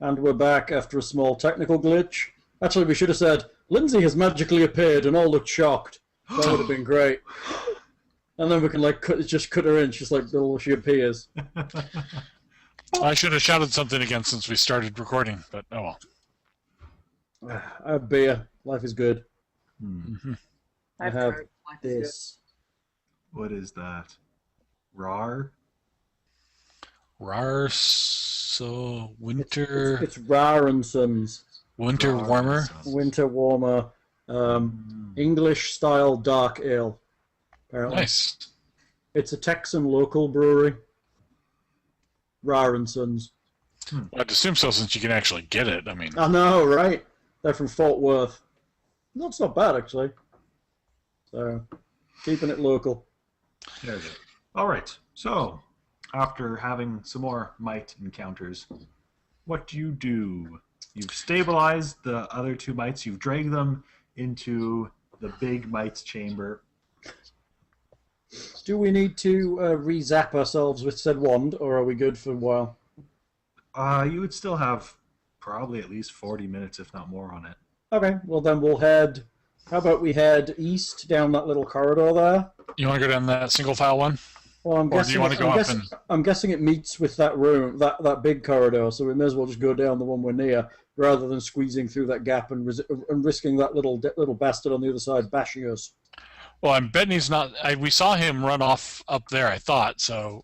And we're back after a small technical glitch. Actually, we should have said, Lindsay has magically appeared and all looked shocked. That would have been great. And then we can like just cut her in. She's like, she appears. I should have shouted something again since we started recording, but oh well. I have beer. Life is good. Mm-hmm. I have this. What is that? Rar? Rar, so winter. It's Rar and Sons. Winter Rar warmer. Winter warmer. English style dark ale. Apparently. Nice. It's a Texan local brewery. Rar and Sons. I'd assume so since you can actually get it. I mean, I know, right? They're from Fort Worth. That's not bad, actually. So, keeping it local. There it is. All right. So, after having some more mite encounters, what do? You've stabilized the other two mites. You've dragged them into the big mite's chamber. Do we need to re-zap ourselves with said wand, or are we good for a while? You would still have probably at least 40 minutes, if not more, on it. Okay, well then we'll head... How about we head east down that little corridor there? you want to go down that single file one? Well, Or do you want to go up and... I'm guessing it meets with that room, that big corridor, so we may as well just go down the one we're near, rather than squeezing through that gap and risking that little bastard on the other side bashing us. Well, I'm betting he's not... we saw him run off up there, I thought, so...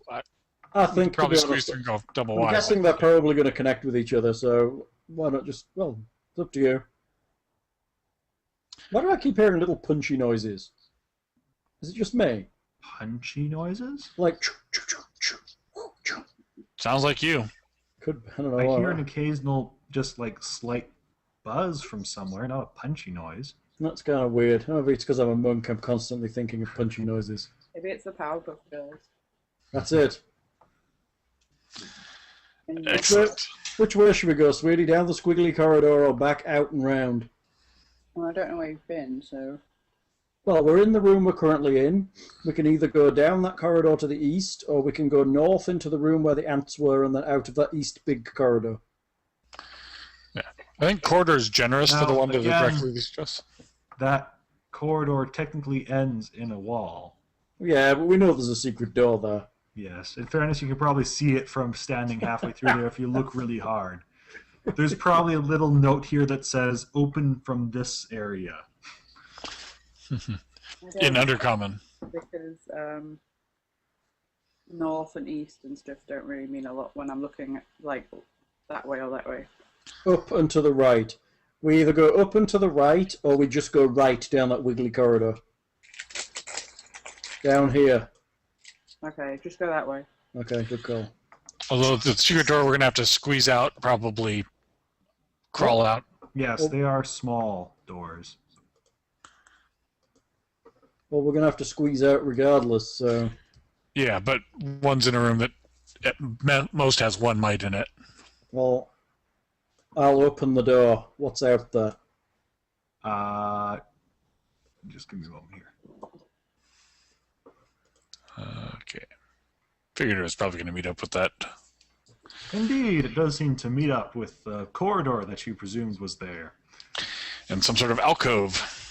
I think probably to be honest, squeeze through and go double I'm wide. guessing they're probably going to connect with each other, so why not just... Well, it's up to you. Why do I keep hearing little punchy noises? Is it just me? Punchy noises? Like... Sounds like you. Could, I don't know. I hear an occasional, just like slight buzz from somewhere, not a punchy noise. That's kind of weird. Maybe it's because I'm a monk, I'm constantly thinking of punchy noises. Maybe it's the Powerpuff Girls. That's it. Excellent. Which way should we go, sweetie? Down the squiggly corridor or back out and round? Well, I don't know where you've been, so... Well, we're in the room we're currently in. We can either go down that corridor to the east, or we can go north into the room where the ants were and then out of that east big corridor. Yeah. I think corridor is generous for the one to directly east us. That corridor technically ends in a wall. Yeah, but we know there's a secret door there. Yes. In fairness, you could probably see it from standing halfway through there if you look really hard. There's probably a little note here that says, open from this area. In Undercommon. Because north and east and stuff don't really mean a lot when I'm looking at, like, that way or that way. Up and to the right. We either go up and to the right, or we just go right down that wiggly corridor. Down here. Okay, just go that way. Okay, good call. Although the secret door we're going to have to squeeze out, probably crawl out. Yes, they are small doors. Well, we're going to have to squeeze out regardless, so... Yeah, but one's in a room that at most has one mite in it. Well, I'll open the door. What's out there? Just give me a moment here. Okay. Figured it was probably going to meet up with that. Indeed, it does seem to meet up with the corridor that you presumed was there. And some sort of alcove.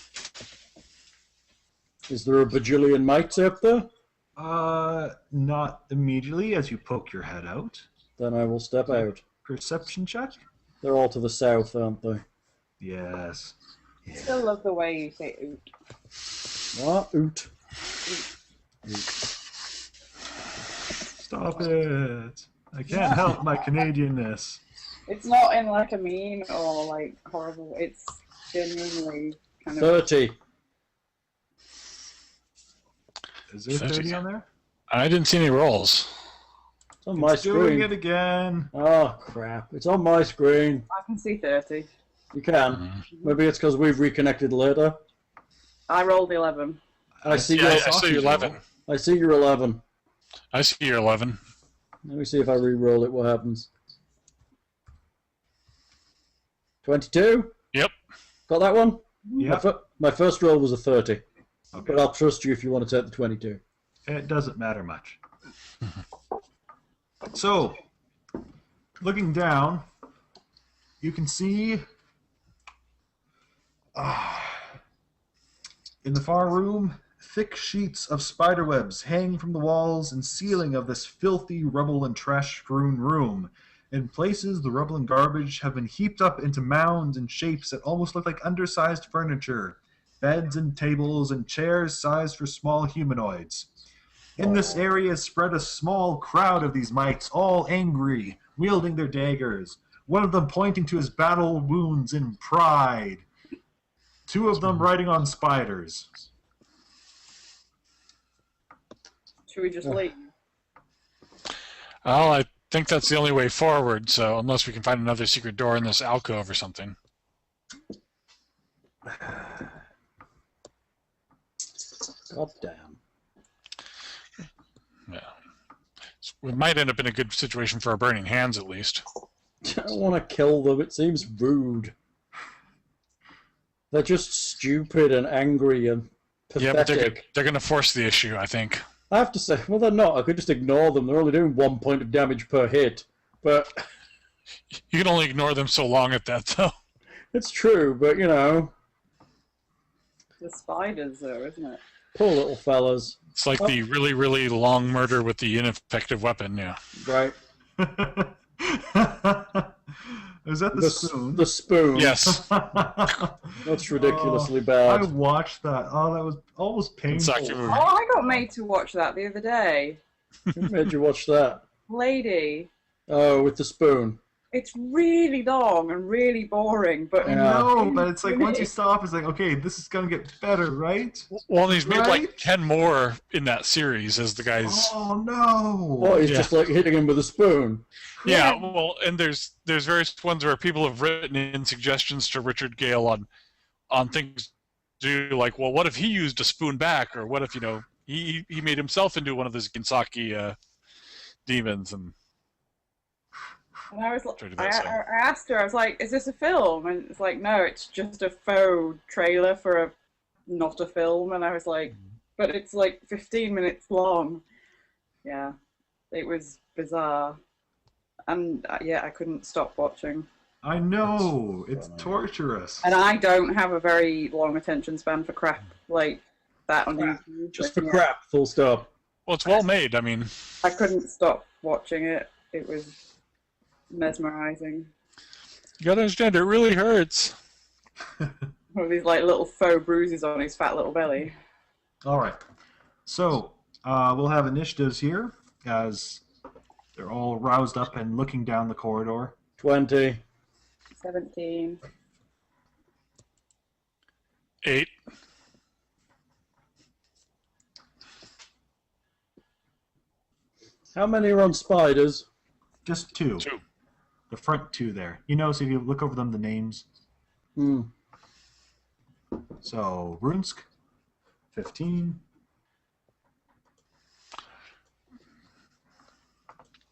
Is there a bajillion mites out there? Not immediately as you poke your head out. Then I will step out. Perception check? They're all to the south, aren't they? Yes. I still love the way you say oot. What? Oot. Stop it. I can't help my Canadianness. It's not in like a mean or like horrible. It's genuinely kind of... 30. Is there 30 on there? I didn't see any rolls. It's on my It's doing screen. it again. Oh, crap. It's on my screen. I can see 30. You can. Maybe it's because we've reconnected later. I rolled 11. I see Yeah, your, I see your 11. I see your 11. I see your 11. Let me see if I re-roll it, what happens. 22? Yep. Got that one? Yep. My first roll was a 30. Okay. But I'll trust you if you want to take the 22. It doesn't matter much. So, looking down, you can see in the far room, thick sheets of spider webs hang from the walls and ceiling of this filthy rubble and trash-strewn room. In places, the rubble and garbage have been heaped up into mounds and shapes that almost look like undersized furniture, beds and tables and chairs sized for small humanoids. In this area is spread a small crowd of these mites, all angry, wielding their daggers, one of them pointing to his battle wounds in pride, two of them riding on spiders. Should we just leave? Well, I think that's the only way forward, so unless we can find another secret door in this alcove or something. God damn. Yeah. We might end up in a good situation for our burning hands, at least. I don't want to kill them. It seems rude. They're just stupid and angry and Yeah, pathetic. but they're going to force the issue, I think. I have to say, well, they're not. I could just ignore them. They're only doing 1 point of damage per hit. But You can only ignore them so long at that, though. it's true. But, you know, The spiders, though, isn't it? poor little fellas. It's like the really, really long murder with the ineffective weapon, yeah. Right? Is that the spoon? The spoon. Yes. That's ridiculously I bad. watched that. Oh, that was almost painful. Kentucky movie. Oh, I got made to watch that the other day. Who made you watch that? Lady. Oh, with the spoon. It's really long and really boring, but I know, but it's like once you stop, it's like, okay, this is gonna get better, right? Well, he's made like Right? 10 more in that series as the guys. Oh no! Oh, he's Yeah. just like hitting him with a spoon. Yeah, well, and there's various ones where people have written in suggestions to Richard Gale on things to do, like, well, what if he used a spoon back, or what if he made himself into one of those Ginsaki demons, and And I was like, Try to do I that, so. asked her, I was like, is this a film? And it's like, no, it's just a faux trailer for not a film. And I was like, but it's like 15 minutes long. Yeah, it was bizarre. And yeah, I couldn't stop watching. I know, That's it's funny. torturous. And I don't have a very long attention span for crap like that on Crap. YouTube. Just but for yeah, crap, full stop. well, it's well made. I mean, I couldn't stop watching it. It was mesmerizing. you gotta understand, it really hurts. One of these like little faux bruises on his fat little belly. All right, so we'll have initiatives here as they're all roused up and looking down the corridor. 20. 17. 8. How many are on spiders? Just two. 2. The front two there. You notice if you look over them, the names. Hmm. So Runsk, 15.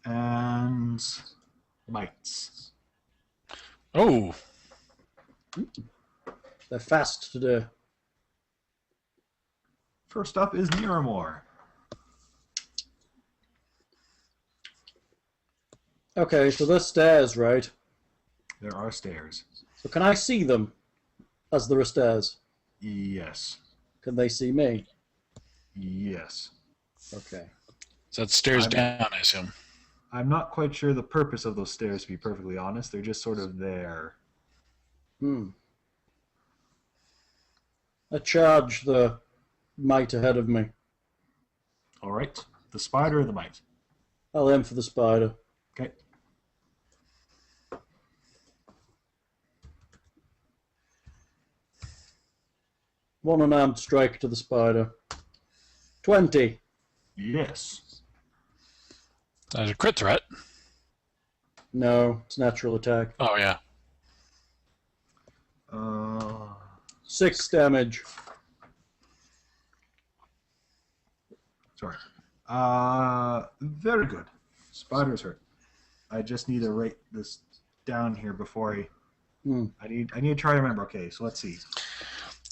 And mites. Oh, They're fast today. First up is Miramore. Okay, so there's stairs, right? There are stairs. So can I see them as there are stairs? Yes. Can they see me? Yes. Okay. so that's stairs down, I assume. I'm not quite sure the purpose of those stairs, to be perfectly honest. They're just sort of there. Hmm. I charge the mite ahead of me. All right. The spider or the mite? I'll aim for the spider. Okay. One unarmed strike to the spider. 20. Yes. That's a crit threat. No, it's natural attack. Oh, yeah. 6 damage. Sorry. Very good. Spider's hurt. I just need to write this down here before I. Hmm. I need to try to remember. Okay, so let's see.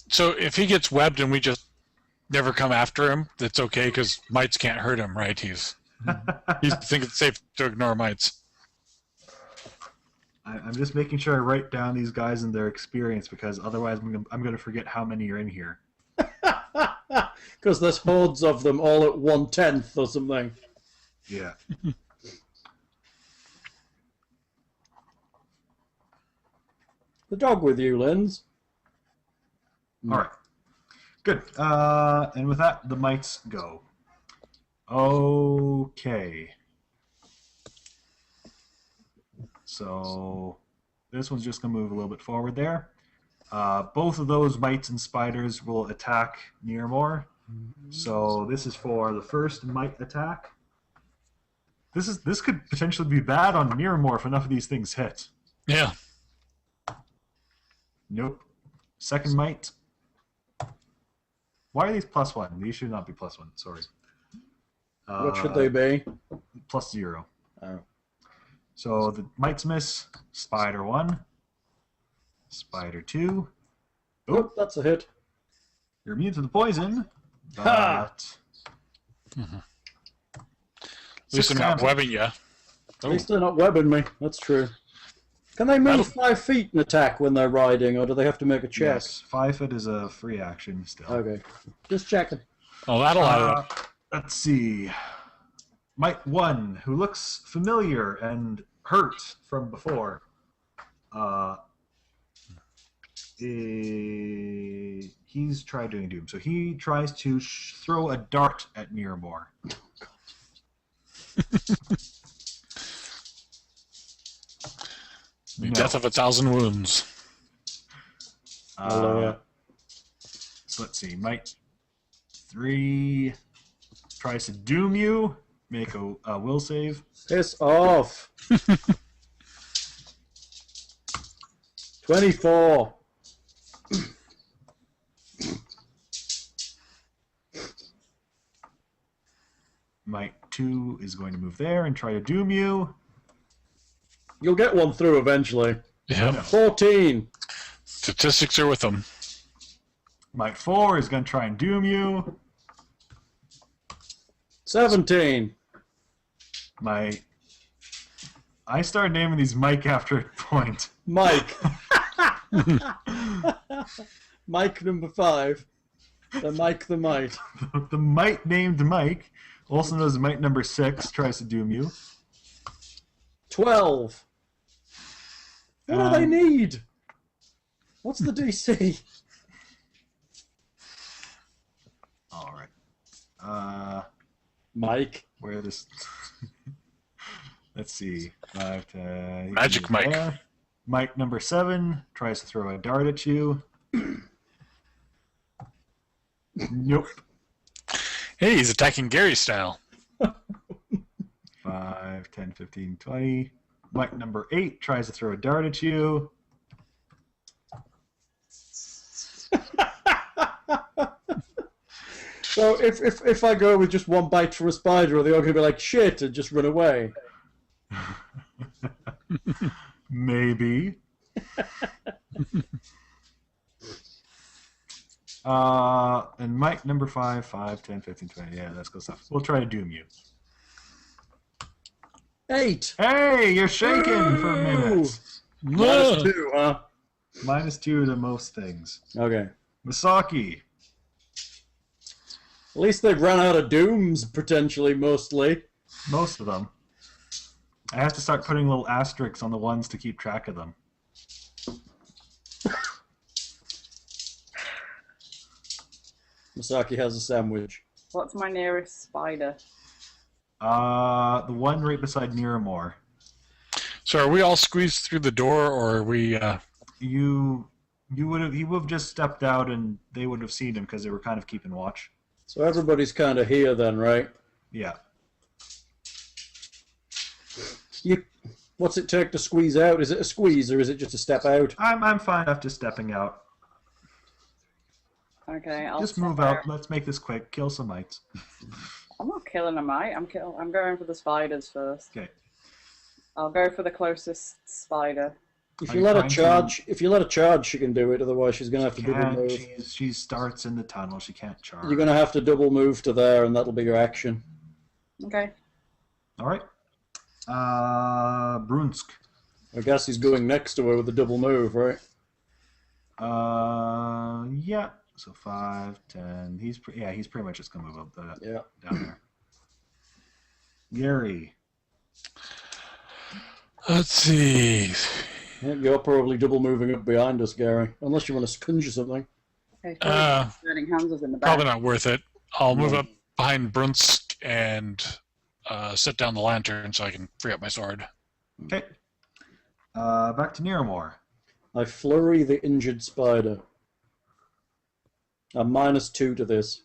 So if he gets webbed and we just never come after him, that's okay because mites can't hurt him, right? He's think it's safe to ignore mites. I'm just making sure I write down these guys and their experience because otherwise I'm going to forget how many are in here. Because there's hordes of them all at 1/10 or something. Yeah. The dog with you, Linz. All right. Good. And with that, the mites go. Okay. So this one's just going to move a little bit forward there. Both of those mites and spiders will attack Nearmore. So this is for the first mite attack. This could potentially be bad on Nearmore if enough of these things hit. Yeah. Nope. Second mite. Why are these +1? These should not be +1. Sorry. What should they be? +0. Oh. So the mites miss. Spider 1. Spider 2. Oh, that's a hit. You're immune to the poison. Ha! But At least they're not webbing you. At least they're not webbing me. That's true. Can they move 5 feet and attack when they're riding, or do they have to make a check? yes, 5 foot is a free action still. Okay. Just checking. Oh, that'll add up. Let's see. Mite 1, who looks familiar and hurt from before. He's tried doing Doom. So he tries to throw a dart at Miramore. The death of 1,000 wounds. Hallelujah. So let's see. Mite 3 tries to doom you. Make a will save. Piss off. 24. Mite 2 is going to move there and try to doom you. You'll get one through eventually. Yeah. 14. Statistics are with them. Mite 4 is going to try and doom you. 17. I started naming these Mike after a point. Mike. Mike number 5. The Mike the Mite. The mite named Mike, also known as mite number 6, tries to doom you. 12. What do they need? What's the DC? All right. Mike. Where this? Let's see. Magic Mike. Mike number 7 tries to throw a dart at you. Nope. Hey, he's attacking Gary style. 5, 10, 15, 20. Mike number 8 tries to throw a dart at you. So if I go with just one bite for a spider, are they all going to be like shit and just run away? Maybe. And Mike number 5, 5, 10, 15, 20. Yeah, that's good stuff. We'll try to doom you. 8. Hey, you're shaking for a minute. -2, huh? -2 to most things. Okay. Misaki. At least they've run out of dooms, potentially, mostly. Most of them. I have to start putting little asterisks on the ones to keep track of them. Misaki has a sandwich. What's my nearest spider? The one right beside Miramore. So are we all squeezed through the door, or are we... He would have just stepped out and they would have seen him because they were kind of keeping watch. So everybody's kind of here then, right? Yeah. What's it take to squeeze out? Is it a squeeze or is it just a step out? I'm fine after stepping out. Okay, I'll Just step move out. Let's make this quick. Kill some mites. I'm not killing a mite. I'm going for the spiders first. Okay. I'll go for the closest spider. If Are you you let her trying to- charge, if you let her charge, she can do it. Otherwise, she's gonna have to double move. She starts in the tunnel. She can't charge. You're gonna have to double move to there, and that'll be your action. Okay. All right. Brunsk. I guess he's going next to her with a double move, right? Yeah. So 5, 10. He's pretty much just gonna move up Yeah. down there. Gary. Let's see. Yeah, you're probably double moving up behind us, Gary. Unless you want to conjure something. Okay, Uh, Burning Hands was in the back. Probably not worth it. I'll move up behind Brunsk and set down the lantern so I can free up my sword. Okay. Back to Nearmore. I flurry the injured spider. I'm -2 to this.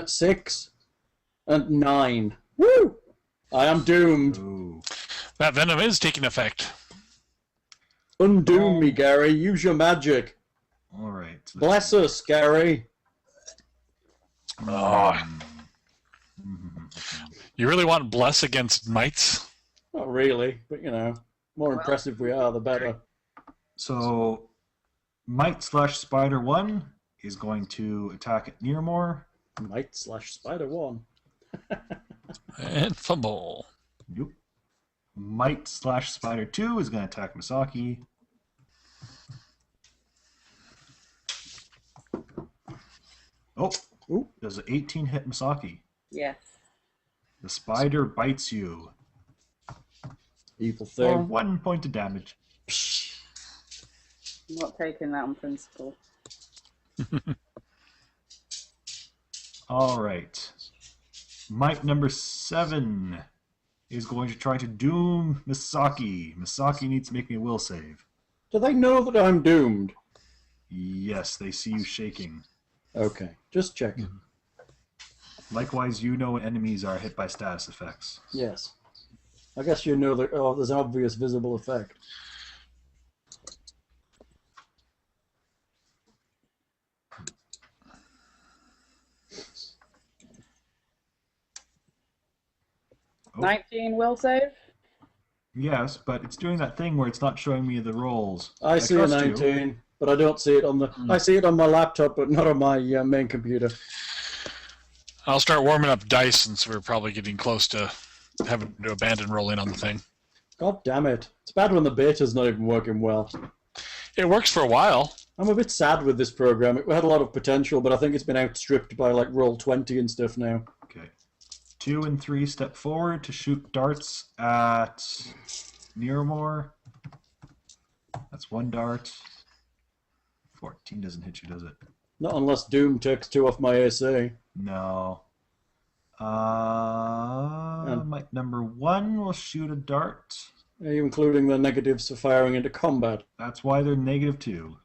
6 and 9. Woo! I am doomed. Ooh. That venom is taking effect. Undoom me, Gary. Use your magic. All right. Bless us, Gary. Oh, you really want bless against mites? Not really, but you know, more impressive we are, the better. So, Mite/Spider 1 is going to attack at Nearmore. Mite/Spider 1. And fumble. Nope. Mite/Spider 2 is going to attack Misaki. Oh, Ooh. does an 18 hit Misaki? Yes. The spider bites you Evil for thing. 1 point of damage. I'm not taking that on principle. All right. Mite number 7 is going to try to doom Misaki. Misaki needs to make me a will save. Do they know that I'm doomed? Yes, they see you shaking. Okay, just checking. Likewise, you know when enemies are hit by status effects. Yes. I guess you know that there's an obvious visible effect. Oh. 19 will save. Yes, but it's doing that thing where it's not showing me the rolls. I see a trust you. 19, but I don't see it on the... I see it on my laptop, but not on my main computer. I'll start warming up dice since we're probably getting close to having to abandon rolling on the thing. God damn it. It's bad when the beta's not even working well. It works for a while. I'm a bit sad with this program. It had a lot of potential, but I think it's been outstripped by like Roll20 and stuff now. Okay. 2 and 3 step forward to shoot darts at Nearmore. That's 1 dart. 14 doesn't hit you, does it? Not unless Doom takes 2 off my AC. No. Mite number 1 will shoot a dart. Are you including the negatives for firing into combat? That's why they're -2.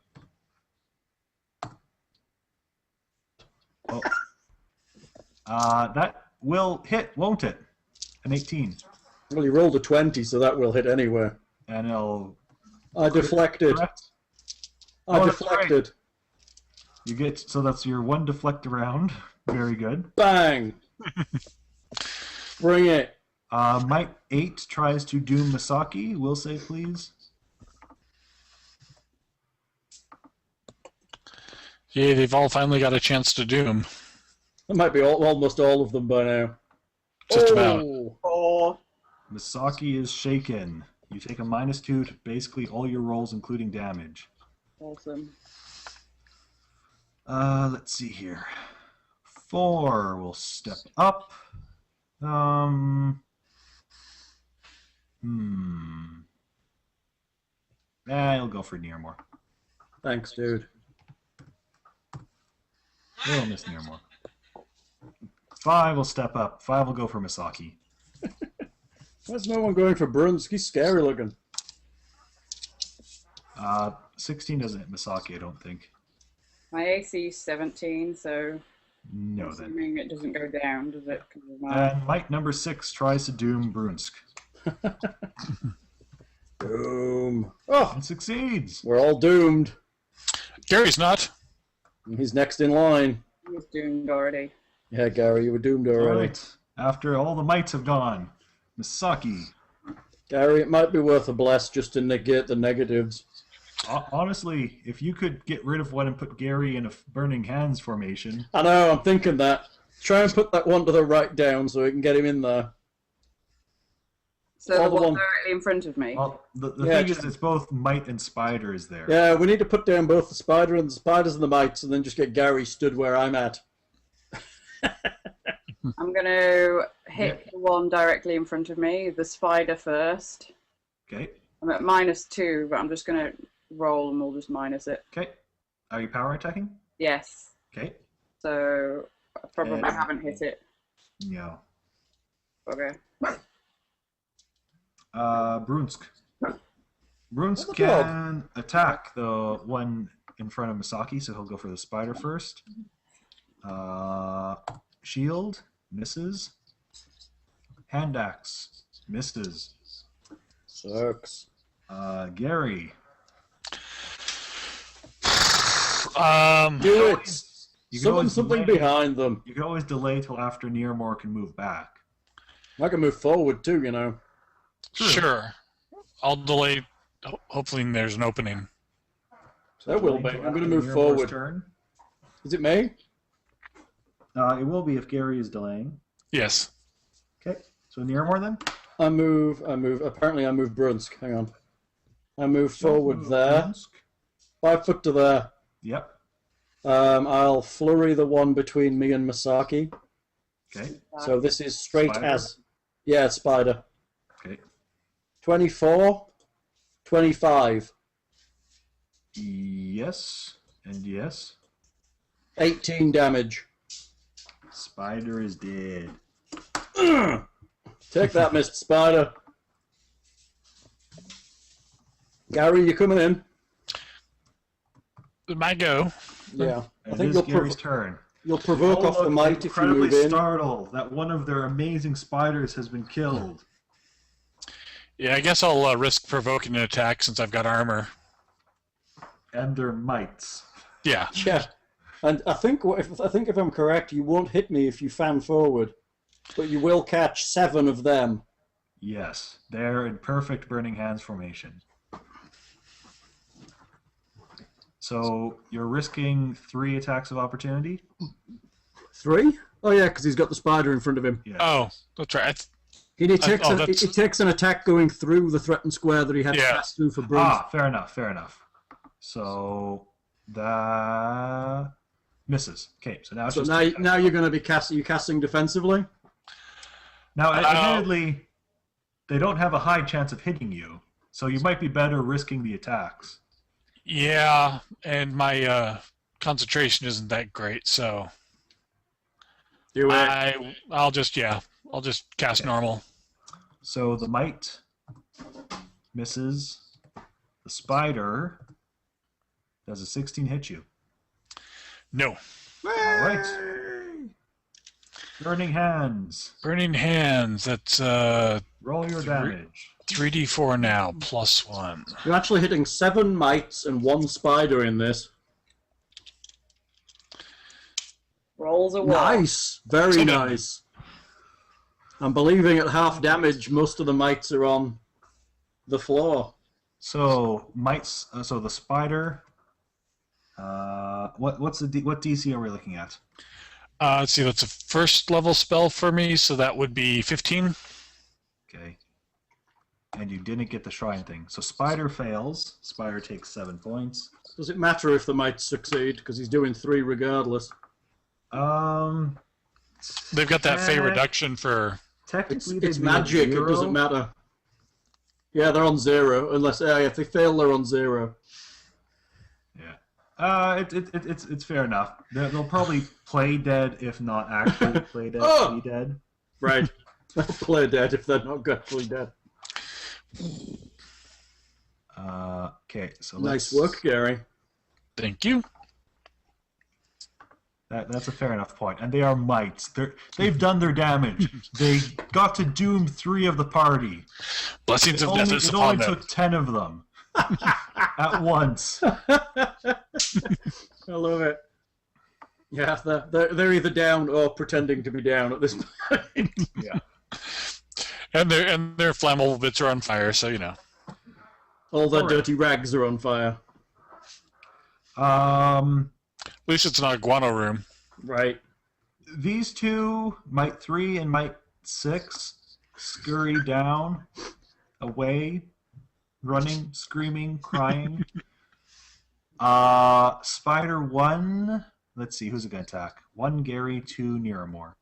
Oh. That will hit, won't it? An 18. Well, you rolled a 20, so that will hit anywhere. And it'll... I deflected. Correct. I Oh, that's deflected. You get... So that's your 1 deflect around. Very good. Bang! Bring it. Mite 8 tries to doom Misaki. Will save, please. Yeah, they've all finally got a chance to doom. That might be almost all of them by now. Just about. Or Misaki is shaken. You take a -2 to basically all your rolls, including damage. awesome. Let's see here. 4 will step up. I'll go for Nearmore. Thanks, dude. We'll miss Nearmore. 5 will step up. 5 will go for Misaki. Why's no one going for Brunsk? He's scary looking. 16 doesn't hit Misaki, I don't think. My AC is 17, so No, then. assuming it doesn't go down, does it? 'Cause of my- And Mite number 6 tries to doom Brunsk. Doom. Oh, And succeeds. we're all doomed. Gary's not. He's next in line. He was doomed already. Yeah, Gary, you were doomed All already. right. After all the mites have gone, Misaki. Gary, it might be worth a bless just to negate the negatives. Honestly, if you could get rid of one and put Gary in a burning hands formation, I know, I'm thinking that. Try and put that one to the right down so we can get him in there. So All the the one one- directly in front of me. Well, the Yeah, thing just- is, it's both might and spiders there. Yeah, we need to put down both the spider and the spiders and the mites, and then just get Gary stood where I'm at. I'm going to hit the one directly in front of me, the spider first. Okay. I'm at -2, but I'm just going to roll and we'll just minus it. Okay. Are you power attacking? Yes. Okay. So I probably haven't hit it. No. Okay. Brunsk. Brunsk What the dog? can attack the one in front of Misaki, so he'll go for the spider first. Shield misses. Hand axe misses. Sucks. Gary. Do it! You can Summon always something delay. behind them. You can always delay till after Nearmore can move back. I can move forward too, you know. Sure. I'll delay. Hopefully there's an opening. So There will delay be. till I'm gonna after move Nearmore's forward. Turn. Is it me? It will be if Gary is delaying. Yes. Okay. So Nearmore then? I move. Apparently I move Brunsk. Hang on. I move forward there. Brunsk. 5 foot to there. Yep. I'll flurry the one between me and Misaki. Okay. So this is straight Spider? as... Yeah, spider. Okay. 24. 25. Yes. And yes. 18 damage. Spider is dead. Take that, Mr. Spider. Gary, you coming in? It might go. Yeah. I It think is Gary's turn. you'll provoke All off the look might if you incredibly move in. startled that one of their amazing spiders has been killed. Yeah, I guess I'll risk provoking an attack since I've got armor. And their mites. Yeah. Yeah. And I think if I'm correct, you won't hit me if you fan forward, but you will catch 7 of them. Yes. They're in perfect Burning Hands formation. So you're risking 3 attacks of opportunity? 3? Oh yeah, because he's got the spider in front of him. Yes. Oh, that's right. He takes, that's- he takes an attack going through the threatened square that he had to Yeah. pass through for Bruns. Fair enough, fair enough. So that misses. Okay, so now it's So just now you're going to be casting defensively. Now, Oh. admittedly, they don't have a high chance of hitting you, so you might be better risking the attacks. Yeah, and my concentration isn't that great, so Do it. I'll just cast normal. So the might misses. The spider does a 16 hit you. No. All right. Burning Hands. Burning Hands, that's Roll your damage. 3d4 now, +1. You're actually hitting 7 mites and 1 spider in this. Rolls a 1. Nice. Very So good. nice. I'm believing at half damage, most of the mites are on the floor. So mites. So the spider. What DC are we looking at? Let's see, that's a first level spell for me, so that would be 15. Okay. And you didn't get the shrine thing. So spider fails. Spider takes 7 points. Does it matter if the mites succeed? Because he's doing 3 regardless. They've got that fey reduction for... Technically, It's they'd be at magic, it 0. doesn't matter. Yeah, they're on 0, unless if they fail, they're on 0. Yeah. It's fair enough. They'll probably play dead if not actually play dead. Oh! Be dead. Right. They'll play dead if they're not actually dead. Okay, so Nice work, Gary. Thank you. That's a fair enough point. And they are mites. They've done their damage. They got to doom 3 of the party. Blessings of death is It upon only them. took 10 of them at once. I love it. Yeah, they're either down or pretending to be down at this point. Yeah. And their flammable bits are on fire, so you know. All their All right. dirty rags are on fire. At least it's not a guano room. Right. These two, Might 3 and Might 6, scurry down, away, running, screaming, crying. Spider 1. Let's see, who's it going to attack? 1 Gary, 2 Niramore.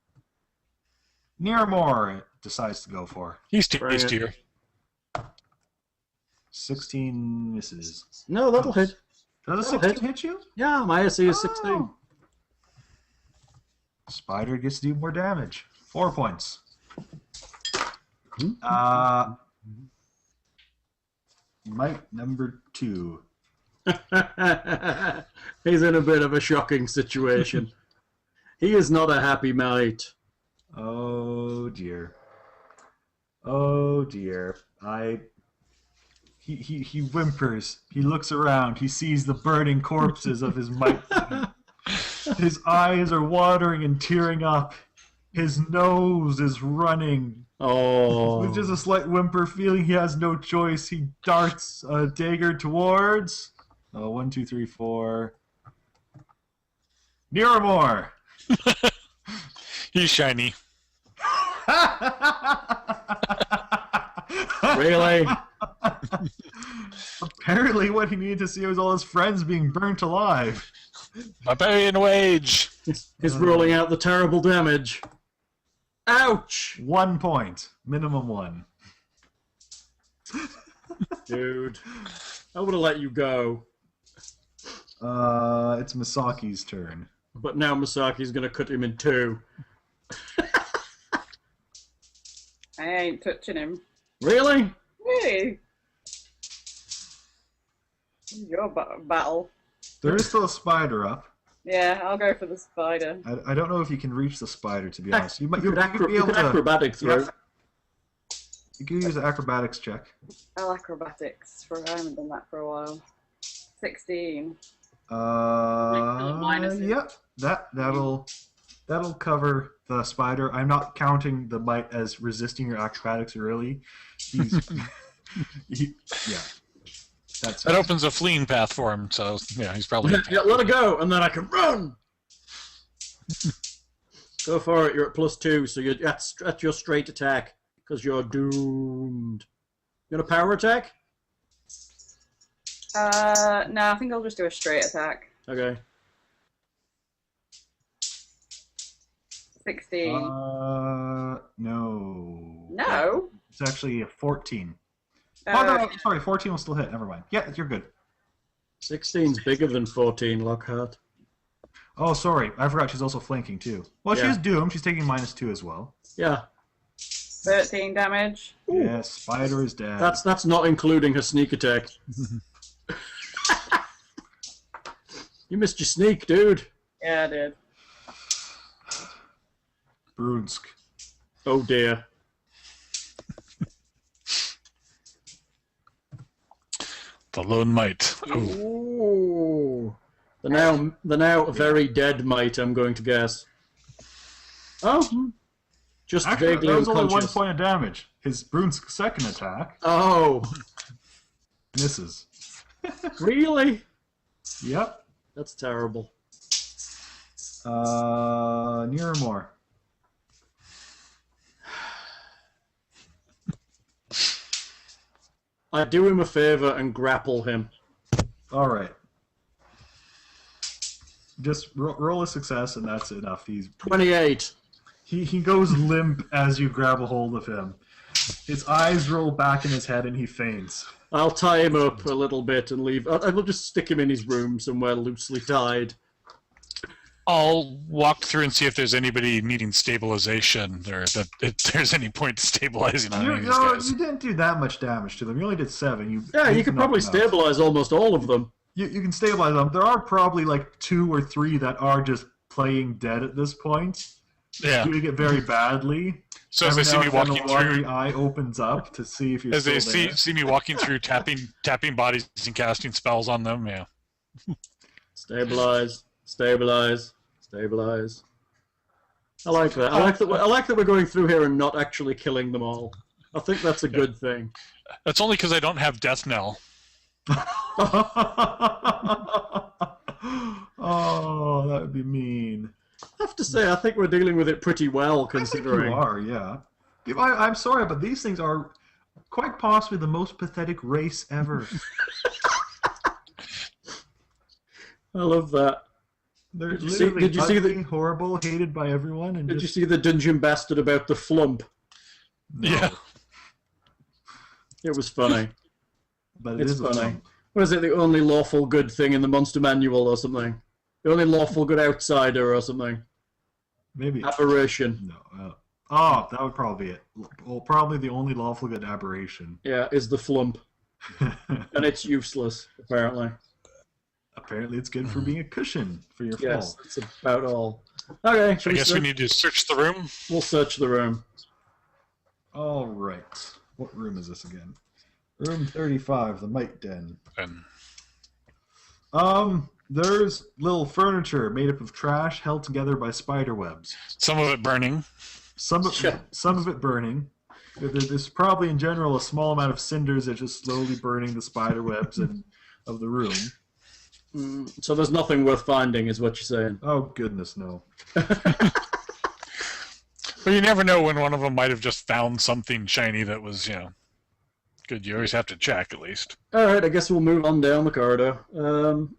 Niramore decides to go for. He's tastier. 16 misses. No, that'll hit. Does a That'll 16 hit you? Yeah, my AC is 16. Oh. Spider gets to do more damage. 4 points. Mite number 2. He's in a bit of a shocking situation. He is not a happy mate. Oh dear. Oh dear. He whimpers. He looks around. He sees the burning corpses of his mite. His eyes are watering and tearing up. His nose is running. Oh. With just a slight whimper, feeling he has no choice, he darts a dagger towards. 1, 2, 3, 4. Niramore! He's shiny. Really? Apparently, what he needed to see was all his friends being burnt alive. Barbarian wage. He's rolling out the terrible damage. Ouch! 1 point. Minimum 1. Dude. I would have let you go. It's Masaki's turn. But now Masaki's going to cut him in 2. I ain't touching him. Really? Really? Your battle. There is still a spider up. Yeah, I'll go for the spider. I don't know if you can reach the spider, to be honest. You could acrobatic throw. Yeah. You can use an acrobatics check. I'll acrobatics, for I haven't done that for a while. 16. Yep. That'll cover the spider. I'm not counting the mite as resisting your acrobatics early. Yeah. That opens a fleeing path for him, so yeah, he's probably. Yeah, let it go, and then I can run. Go for it. You're at +2, so you're at your straight attack because you're doomed. You got a power attack? No, I think I'll just do a straight attack. Okay. 16. No. No? It's actually a 14. Oh, no, sorry, 14 will still hit. Never mind. Yeah, you're good. 16's bigger than 14, Lockhart. Oh, sorry. I forgot she's also flanking, too. Well, Yeah. she's doomed. She's taking -2 as well. Yeah. 13 damage. Ooh. Yeah, spider is dead. That's not including her sneak attack. You missed your sneak, dude. Yeah, I did. Brunsk. Oh dear. The lone mite. Oh, Ooh. The now very dead mite, I'm going to guess. Oh. Just Actually, vaguely that was only 1 unconscious. point of damage. His Brunsk's second attack Oh. misses. Really? Yep. That's terrible. Niramore. I do him a favor and grapple him. All right. Just roll a success, and that's enough. 28. He goes limp as you grab a hold of him. His eyes roll back in his head, and he faints. I'll tie him up a little bit and leave. I'll just stick him in his room somewhere loosely tied. I'll walk through and see if there's anybody needing stabilization, or if there's any point to stabilizing on any of these guys. You didn't do that much damage to them. You only did 7. You beaten could up probably enough. stabilize almost all of them. You can stabilize them. There are probably like 2 or 3 that are just playing dead at this point. Yeah. Doing it very badly. So as they see me walking the through, eye opens up to see if you're as still they there. see me walking through, tapping bodies and casting spells on them, yeah. Stabilize. Stabilize. Stabilize. I like that. I like that we're going through here and not actually killing them all. I think that's a good thing. That's only because I don't have Death Knell. Oh, that would be mean. I have to say, I think we're dealing with it pretty well, I think considering. you are, yeah. I'm sorry, but these things are quite possibly the most pathetic race ever. I love that. They're Did you see- literally did you see ugly, the- horrible, hated by everyone, and Did you just see the dungeon bastard about the flump? no. Yeah. It was funny. But It's is a funny. flump. What is it? The only lawful good thing in the monster manual or something? The only lawful good outsider or something? Maybe Aberration. no. Oh, that would probably be it. Well, probably the only lawful good aberration. Yeah, is the flump. And it's useless, apparently. Apparently, it's good for being a cushion for your Yes, fall. that's about all. Okay, I shall guess we search? need to search the room. We'll search the room. All right. What room is this again? Room 35, the mite den. And There's little furniture made up of trash held together by spider webs. some of it burning. Some of it burning. There's probably in general a small amount of cinders that are just slowly burning the spider webs of the room. So there's nothing worth finding, is what you're saying. Oh goodness, no. But you never know when one of them might have just found something shiny that was, good. You always have to check at least. Alright, I guess we'll move on down the corridor.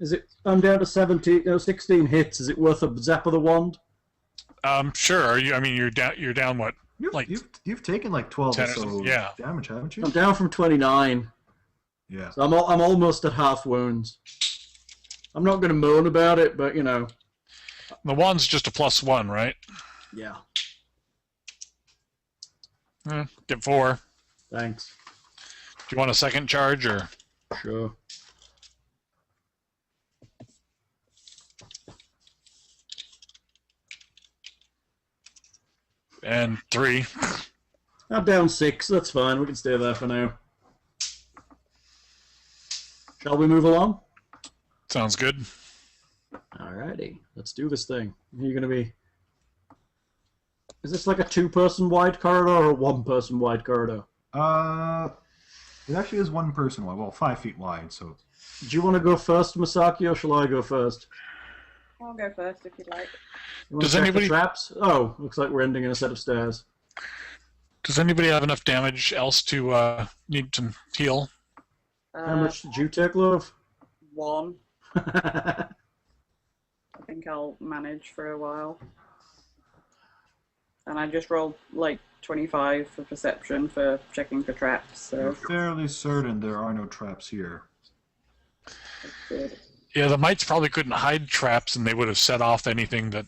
Is it? I'm down to 16 hits. Is it worth a zap of the wand? Sure. Are you? I mean, you're down. You're down what? Like You've taken like 12 or 10 or so something, yeah. damage, haven't you? I'm down from 29. Yeah. So I'm almost at half wounds. I'm not going to moan about it, but The wand's just a +1, right? Yeah. Get 4. Thanks. Do you want a second charge or? Sure. And 3. I'm down 6. That's fine. We can stay there for now. Shall we move along? Sounds good. Alrighty. Let's do this thing. You're going to be... Is this like a 2-person wide corridor or a 1-person wide corridor? It actually is one person wide. Well, 5 feet wide, so... Do you want to go first, Masaki, or shall I go first? I'll go first if you'd like. You want Does to check anybody- the traps? Oh, looks like we're ending in a set of stairs. Does anybody have enough damage else to need to heal? How much did you take, love? 1. I think I'll manage for a while. And I just rolled like 25 for perception for checking for traps, You're so fairly certain there are no traps here. that's good. Yeah, the mites probably couldn't hide traps, and they would have set off anything that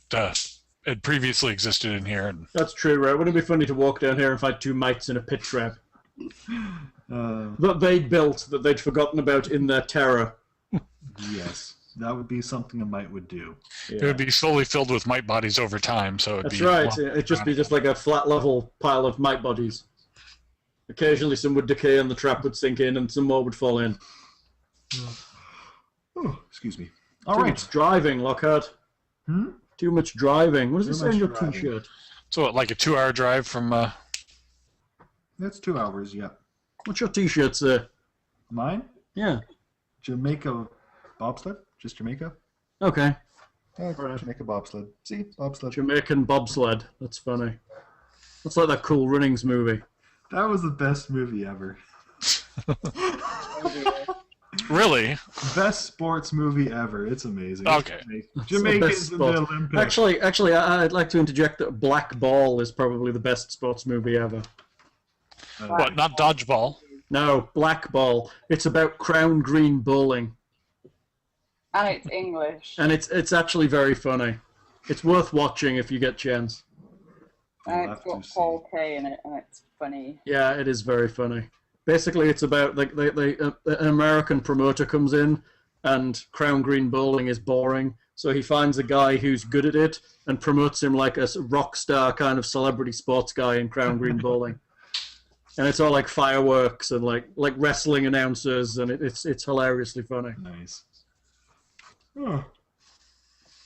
had previously existed in here. And That's true, right? Wouldn't it be funny to walk down here and find 2 mites in a pit trap that they'd built, that they'd forgotten about in their terror? Yes, that would be something a mite would do. it would be slowly filled with mite bodies over time. So it'd That's be right. It'd just be just like a flat level pile of mite bodies. Occasionally some would decay and the trap would sink in and some more would fall in. Oh, excuse me. Too All right. much driving, Lockhart. Too much driving. What does it Too say on much your driving. t-shirt? So like a 2-hour drive from. That's 2 hours, yeah. What's your t-shirt say? Mine? Yeah. Jamaica bobsled? Just Jamaica? Okay. Right. Jamaica bobsled. See? Bobsled. Jamaican bobsled. That's funny. That's like that Cool Runnings movie. That was the best movie ever. Really? Best sports movie ever. It's amazing. Okay. Jamaicans in the sport. Olympics. Actually, I'd like to interject that Black Ball is probably the best sports movie ever. What? Not dodgeball? No, Black Ball. It's about crown green bowling, And it's English. and it's actually very funny. It's worth watching if you get a chance. I'll And have it's to got see. Paul Kay in it, and it's funny. Yeah, it is very funny. Basically, it's about like an American promoter comes in, and crown green bowling is boring, so he finds a guy who's good at it and promotes him like a rock star kind of celebrity sports guy in crown green bowling. And it's all like fireworks and like wrestling announcers, and it's hilariously funny. Nice. Oh.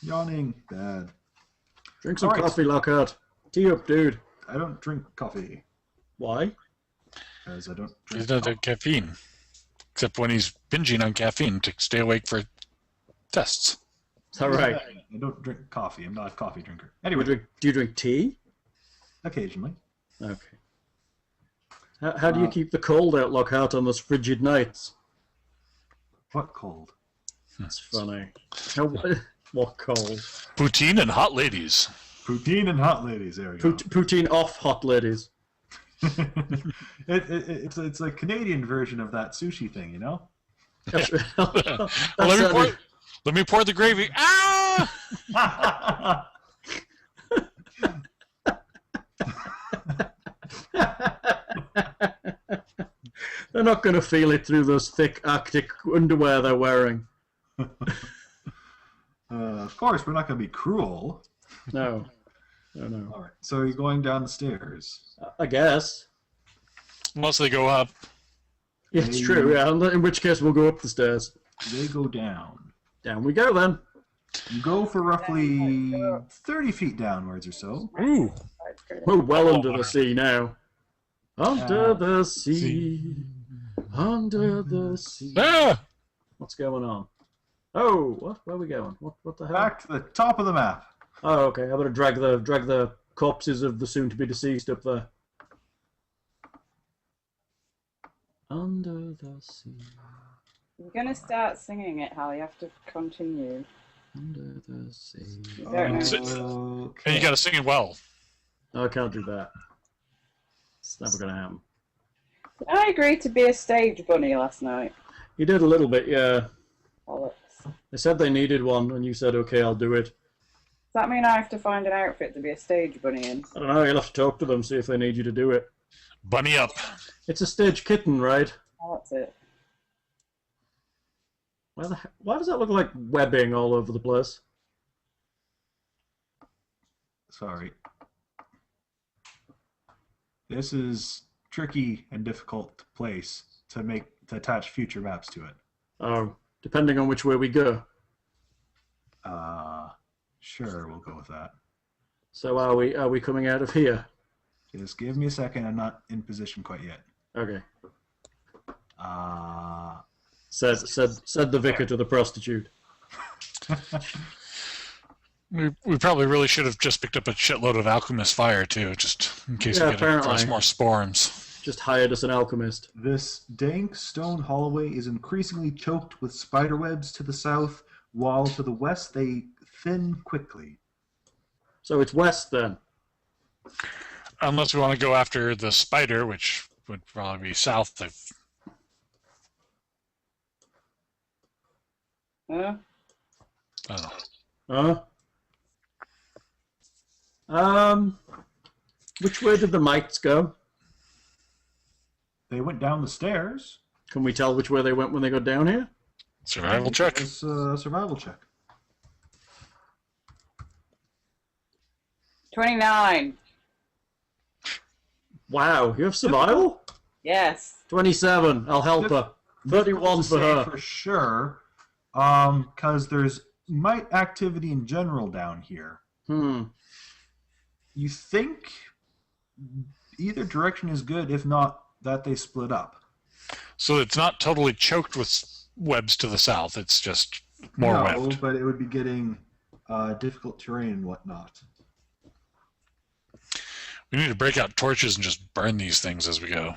Yawning. Bad. Drink some All right. coffee, Lockhart. Tea up, dude. I don't drink coffee. Why? Because I don't He drink doesn't have caffeine. Except when he's binging on caffeine to stay awake for tests. Is that right? I don't drink coffee. I'm not a coffee drinker. Do Anyway, you drink tea? occasionally. Okay. How do you keep the cold out, Lockhart, on those frigid nights? What cold? That's funny. What cold? Poutine and hot ladies. Poutine and hot ladies. There we go. Poutine off hot ladies. It's a Canadian version of that sushi thing, you know? Let me pour the gravy. Ah! They're not going to feel it through those thick Arctic underwear they're wearing. Of course, we're not going to be cruel. No. All right. So you're going down the stairs. I guess. Unless they go up. Yeah, it's true. Yeah, in which case we'll go up the stairs. They go down. Down we go then. You go for roughly 30 feet downwards or so. Ooh. We're well under the sea now. Under the sea. Under the sea. Ah! What's going on? Oh, what? Where are we going? What the hell? Back to the top of the map. Oh, okay. I better drag the corpses of the soon-to-be deceased up there. Under the sea. You're gonna start singing it, Hal. You have to continue. Under the sea. You don't know. Okay. And you gotta sing it well. No, I can't do that. It's never going to happen. I agreed to be a stage bunny last night. You did a little bit, yeah. Bollocks. They said they needed one, and you said, okay, I'll do it. Does that mean I have to find an outfit to be a stage bunny in? I don't know, you'll have to talk to them, see if they need you to do it. Bunny up. It's a stage kitten, right? Oh, that's it. Why does that look like webbing all over the place? Sorry. This is tricky and difficult place to attach future maps to it. Oh, depending on which way we go. Sure, we'll go with that. So are we coming out of here? Just give me a second. I'm not in position quite yet. Okay. Uh, Said the vicar to the prostitute. We probably really should have just picked up a shitload of alchemist fire too, just in case Yeah, we get across apparently. more spores. Just hired us an alchemist. This dank stone hallway is increasingly choked with spiderwebs to the south, while to the west they thin quickly. So it's west then. Unless we want to go after the spider, which would probably be south of. Huh? I don't know. Which way did the mites go? They went down the stairs. Can we tell which way they went when they got down here? Survival check. It's a survival check. 29. Wow, you have survival? Yes. 27. I'll help her. 31 for her. For sure, because there's mite activity in general down here. You think either direction is good, if not that they split up. So it's not totally choked with webs to the south. It's just more no, webbed. But it would be getting difficult terrain and whatnot. We need to break out torches and just burn these things as we go.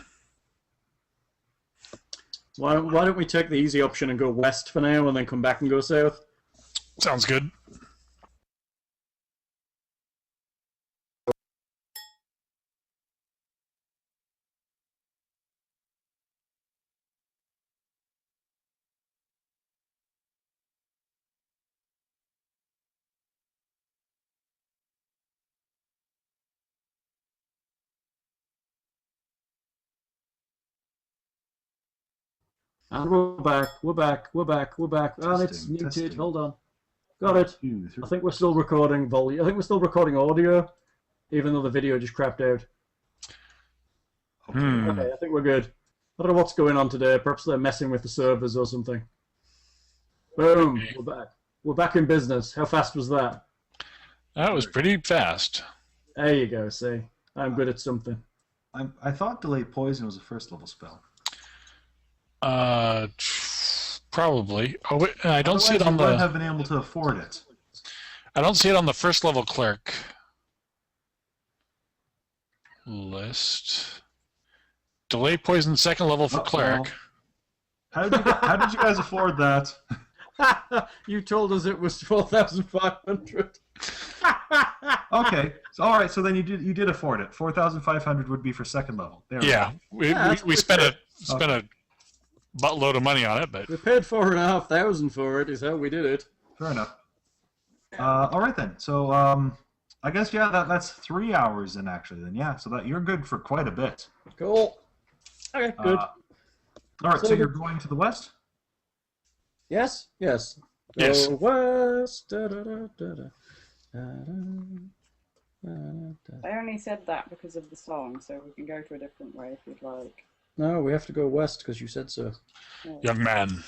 Why don't we take the easy option and go west for now and then come back and go south? Sounds good. And we're back. And it's Testing, muted. testing. Hold on. Got it. 2, 3. I think we're still recording volume. I think we're still recording audio, even though the video just crapped out. Okay, I think we're good. I don't know what's going on today. Perhaps they're messing with the servers or something. Boom. We're back. We're back in business. How fast was that? That was pretty fast. There you go, see. I'm good at something. I thought Delayed Poison was a first level spell. Probably. Oh, wait, I don't see it on Otherwise, you wouldn't the. have been able to afford it. I don't see it on the first level cleric list. Delay poison second level for cleric. well, how did you guys afford that? You told us it was 4,500. Okay, so all right. So then you did afford it. 4,500 would be for second level. There we Yeah, that's we pretty spent a buttload of money on it, but We paid 4,500 for it. Is how we did it. go. Fair enough. All right then. So I guess that's 3 hours in actually. Then yeah, so that you're good for quite a bit. Cool. Okay, good. All right. So So you're going to the west. Yes. Yes. Go west. Da, da, da, da, da. Da, da, da. I only said that because of the song, so we can go to a different way if you'd like. No, we have to go west because you said so. young man.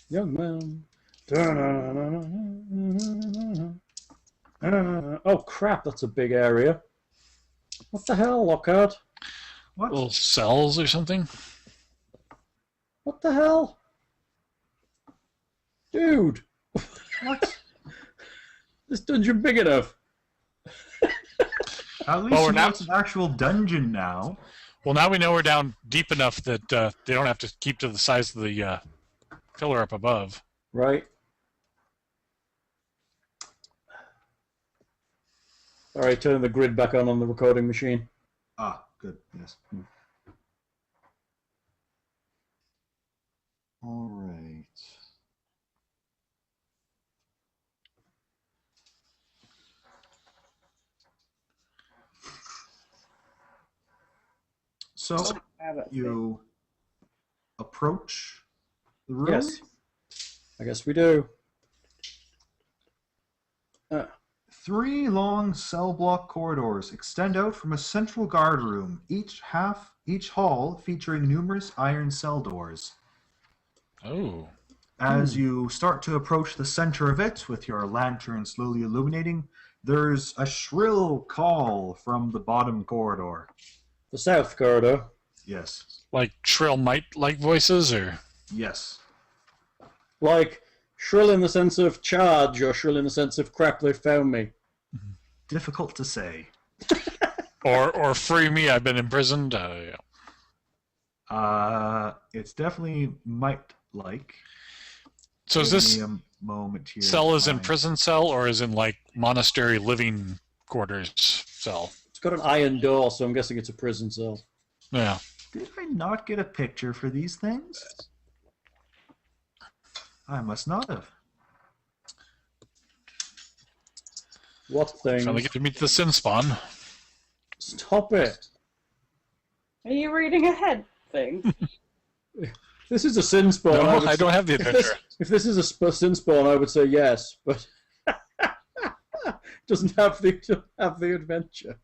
Young man. Da, da, da, da, da, da. Oh crap! That's a big area. What the hell, Lockhart? What? Little cells or something. What the hell? Dude! What? This dungeon big enough? At least Well, we're you know now- it's an actual dungeon now. Well, now we know we're down deep enough that they don't have to keep to the size of the pillar up above. Right. Alright, turn the grid back on the recording machine. Ah, good. Yes. All right. So you approach the room. Yes. I guess we do. 3 long cell block corridors extend out from a central guard room, each hall featuring numerous iron cell doors. Oh. As you start to approach the center of it with your lantern slowly illuminating, there's a shrill call from the bottom corridor. The south corridor. Yes. Like shrill mite-like voices, or Yes. Like, shrill in the sense of charge, or shrill in the sense of crap, they found me. Difficult to say. or free me, I've been imprisoned. Yeah. It's definitely might-like. So is Give this me a moment here cell to is in find- prison cell, or is in like monastery living quarters cell? It's got an iron door, so I'm guessing it's a prison cell. Yeah. Did I not get a picture for these things? I must not have. What thing? Finally get to meet the sin spawn. Stop it. Are you reading ahead thing? This is a sin spawn. No, would I say- don't have the adventure. If this is a sin spawn, I would say yes, but doesn't have the adventure.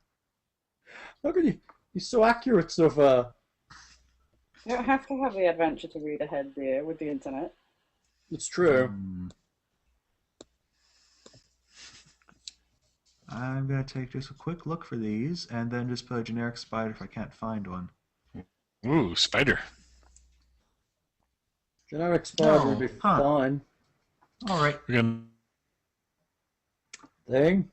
How can you? He's so accurate so far. You don't have to have the adventure to read ahead, dear, with the internet. It's true. I'm going to take just a quick look for these and then just put a generic spider if I can't find one. Ooh, spider. Generic spider No, would be huh. fine. All right. We're gonna Thing.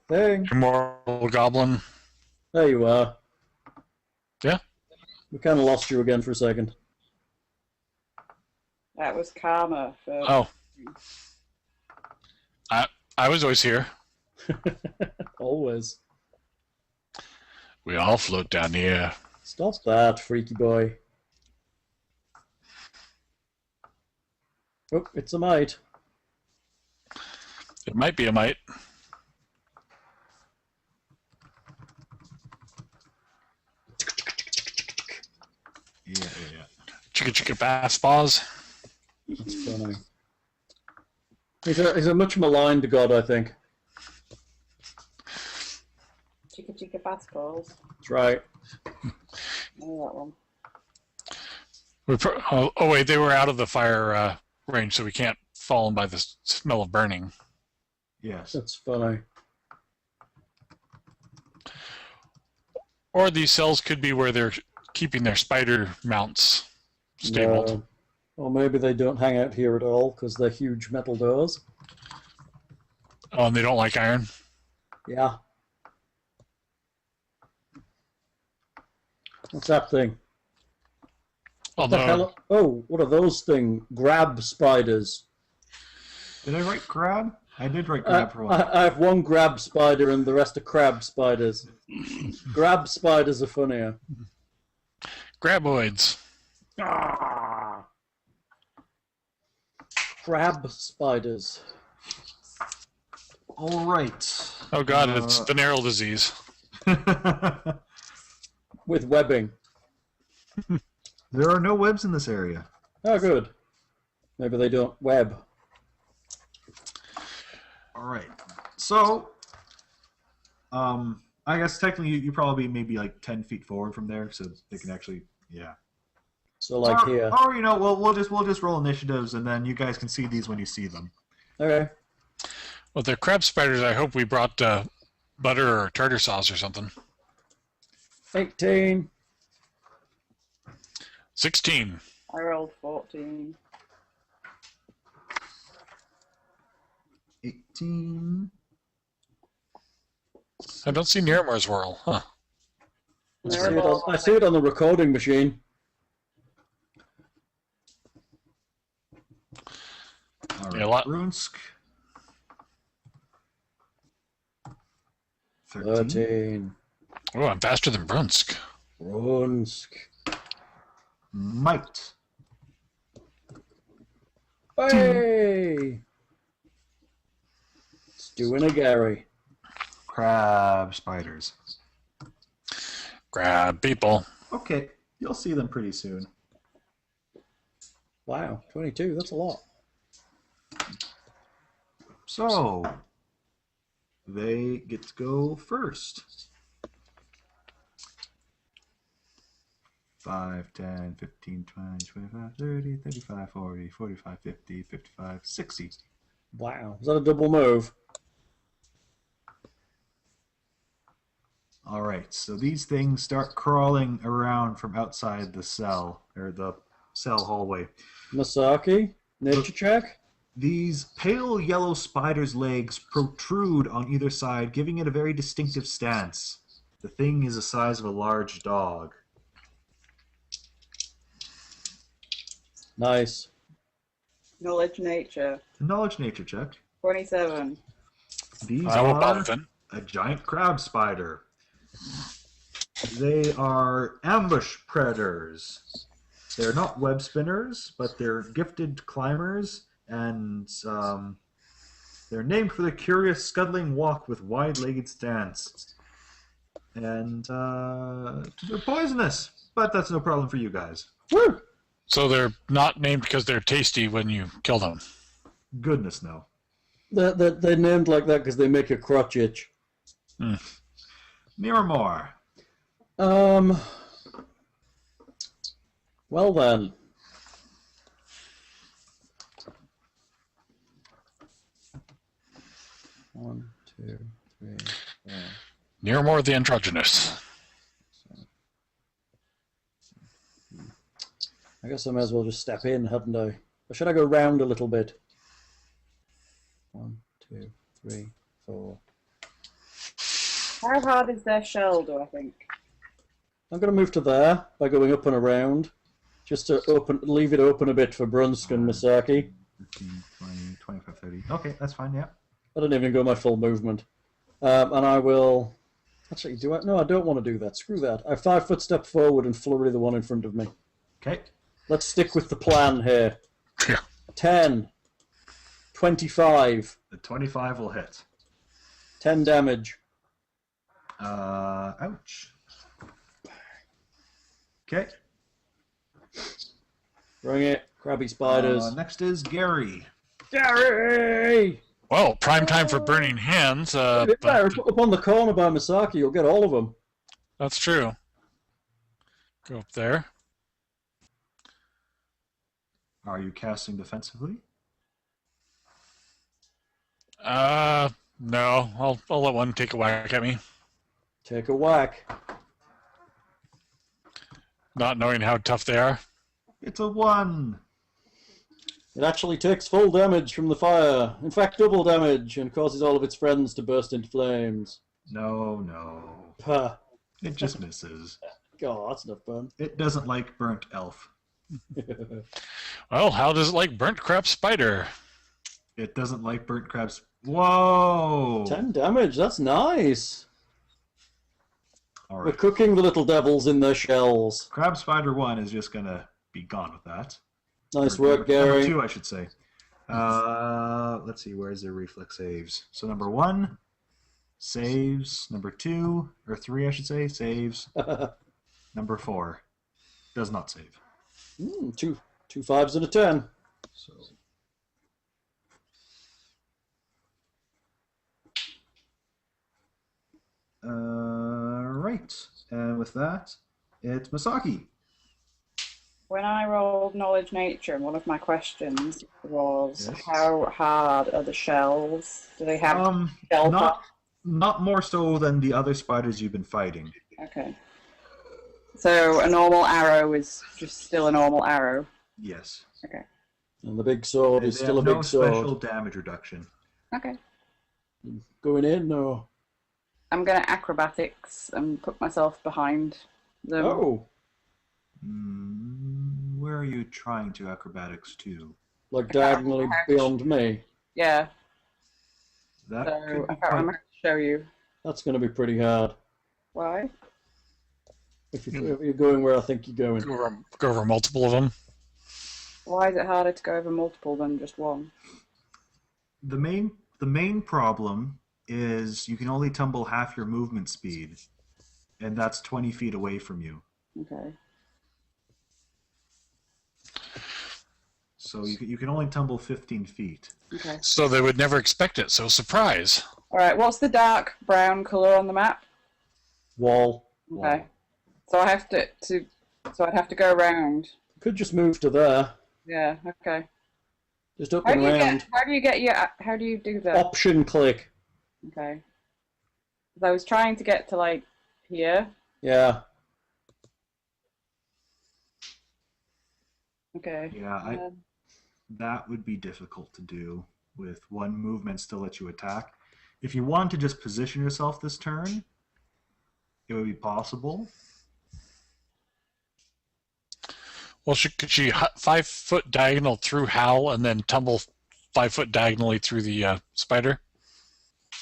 Thing. immortal goblin. There you are. Yeah. We kind of lost you again for a second. That was karma for Oh. I was always here. Always. We all float down the air. Stop that, freaky boy. Oh, it's a mite. It might be a mite. Yeah. Chicka chicka bass paws. That's funny. He's a much maligned god, I think. Chica Chica Fastballs. That's right. Know that one. Oh wait, they were out of the fire range, so we can't fall them by the smell of burning. Yes. That's funny. Or these cells could be where they're keeping their spider mounts stabled. No. Or maybe they don't hang out here at all because they're huge metal doors. Oh, and they don't like iron. Yeah. What's that thing? What the Although, hell? Oh, what are those things? Grab spiders. Did I write crab? I did write crab for a while. I have one grab spider and the rest are crab spiders. Grab spiders are funnier. graboids. Ah! Crab spiders. All right. Oh god, it's venereal disease. With webbing. There are no webs in this area. Oh, good. Maybe they don't web. All right. So, I guess technically you probably maybe like 10 feet forward from there, so they can actually, yeah. So like or, here. Or we'll just roll initiatives, and then you guys can see these when you see them. Okay. Well, they're crab spiders. I hope we brought butter or tartar sauce or something. 18. 16. I rolled 14. 18. I don't see Niramar's whirl. Huh. I see it on the recording machine. All Yeah, right. a lot. Brunsk. 13. 13. Oh, I'm faster than Brunsk. Brunsk. Might. Hey! It's doing a Gary. Crab spiders. Grab people. Okay, you'll see them pretty soon. Wow, 22, that's a lot. So, they get to go first. 5, 10, 15, 20, 25, 30, 35, 40, 45, 50, 55, 60. Wow, is that a double move? All right, so these things start crawling around from outside the cell, or the cell hallway. Masaki, nature check? These pale yellow spider's legs protrude on either side, giving it a very distinctive stance. The thing is the size of a large dog. Nice. Knowledge nature. Knowledge nature check. 27. These I will are Bonfin. a giant crab spider. They are ambush predators. They're not web spinners, but they're gifted climbers, and they're named for their curious scuttling walk with wide-legged stance. And they're poisonous, but that's no problem for you guys. Woo! So they're not named because they're tasty when you kill them. Goodness, no. They're named like that because they make a crotch itch. Miramar. Well then. One, two, three, four. Niramor the Androgynous. I guess I may as well just step in, hadn't I? Or should I go round a little bit? 1, 2, 3, 4. How hard is their shell, do I think? I'm going to move to there by going up and around, just to leave it open a bit for Brunsk and Misaki. 15, 20, 25, 30. Okay, that's fine, yeah. I don't even go my full movement. And I will... Actually, do I? No, I don't want to do that. Screw that. I 5-foot step forward and flurry the one in front of me. Okay. Let's stick with the plan here. Yeah. 10. 25. The 25 will hit. 10 damage. Ouch. Okay. Bring it. Crabby spiders. Next is Gary. Gary! Well, prime time for burning hands. There, up on the corner by Misaki, you'll get all of them. That's true. Go up there. Are you casting defensively? No. I'll let one take a whack at me, Take a whack. not knowing how tough they are. It's a 1. It actually takes full damage from the fire. In fact, double damage, and causes all of its friends to burst into flames. No. Pah. It just misses. God, that's enough fun. It doesn't like burnt elf. Well, how does it like burnt crab spider? It doesn't like burnt crabs. Whoa! 10 damage, that's nice. All We're right. cooking the little devils in their shells. Crab Spider 1 is just gonna be gone with that. Nice Or work, number Gary. 2, I should say. Let's see, where's their reflex saves? So number 1 saves. Number 2, or 3, I should say, saves. Number 4 does not save. Two 5s and a 10. So. Right. And with that, it's Masaki. When I rolled Knowledge Nature, and one of my questions was, Yes. how hard are the shells? Do they have shell Not more so than the other spiders you've been fighting. Okay. So a normal arrow is just still a normal arrow. Yes. Okay. And the big sword is They still a have big no sword. special damage reduction. Okay. Going in, or... I'm going to acrobatics and put myself behind them. Oh, Where are you trying to acrobatics to? like diagonally beyond me. Yeah. That So could I be can't remember to show you. That's going to be pretty hard. Why? If you're going where I think you're going. Go over multiple of them. Why is it harder to go over multiple than just one? The main problem is you can only tumble half your movement speed, and that's 20 feet away from you. Okay. So you can only tumble 15 feet. Okay. So they would never expect it. So surprise. All right. What's the dark brown color on the map? Wall. Okay. So I have to so I'd have to go around. Could just move to there. Yeah. Okay. Just up and around. How do you do that? Option click. Okay. 'Cause I was trying to get to like here. Yeah. Okay. Yeah, that would be difficult to do with one movement still let you attack. If you want to just position yourself this turn, it would be possible. Well, could she 5 foot diagonal through Hal and then tumble 5 foot diagonally through the spider?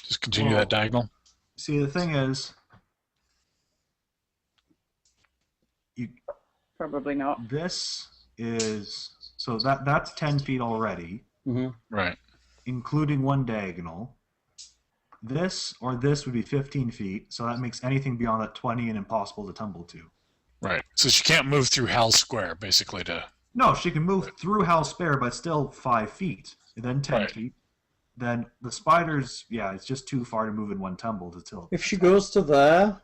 Just continue that diagonal. See, the thing is, Probably not. this is so that's 10 feet already, Right. including one diagonal. This or this would be 15 feet, so that makes anything beyond that 20 and impossible to tumble to. Right. So she can't move through Hal's square, basically, to... No, she can move through Hal's spare, but still 5 feet, and then 10 Right. feet. Then the spiders, yeah, it's just too far to move in one tumble to tilt. If she goes to there,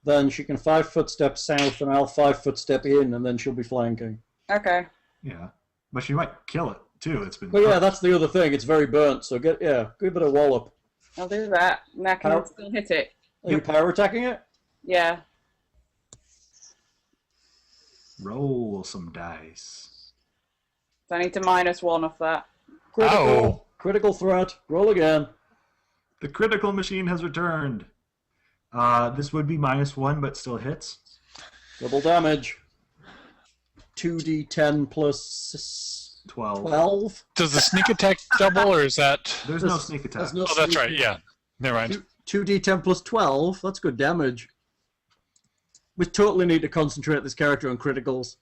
then she can 5 foot step south and I'll 5 foot step in and then she'll be flanking. Okay. Yeah, but she might kill it too. It's been. But yeah, that's the other thing. It's very burnt, so give a bit of wallop. I'll do that. And I can How- still hit it. Are you power attacking it? Yeah. Roll some dice. So I need to -1 off that. Critical. Ow. Critical threat. Roll again. The critical machine has returned. This would be -1, but still hits. Double damage. 2d10 plus 12. 12. Does the sneak attack double, or is that... There's no sneak attack. There's no Oh, that's sneak- right, yeah. Never mind. 2d10 plus 12. That's good damage. We totally need to concentrate this character on criticals.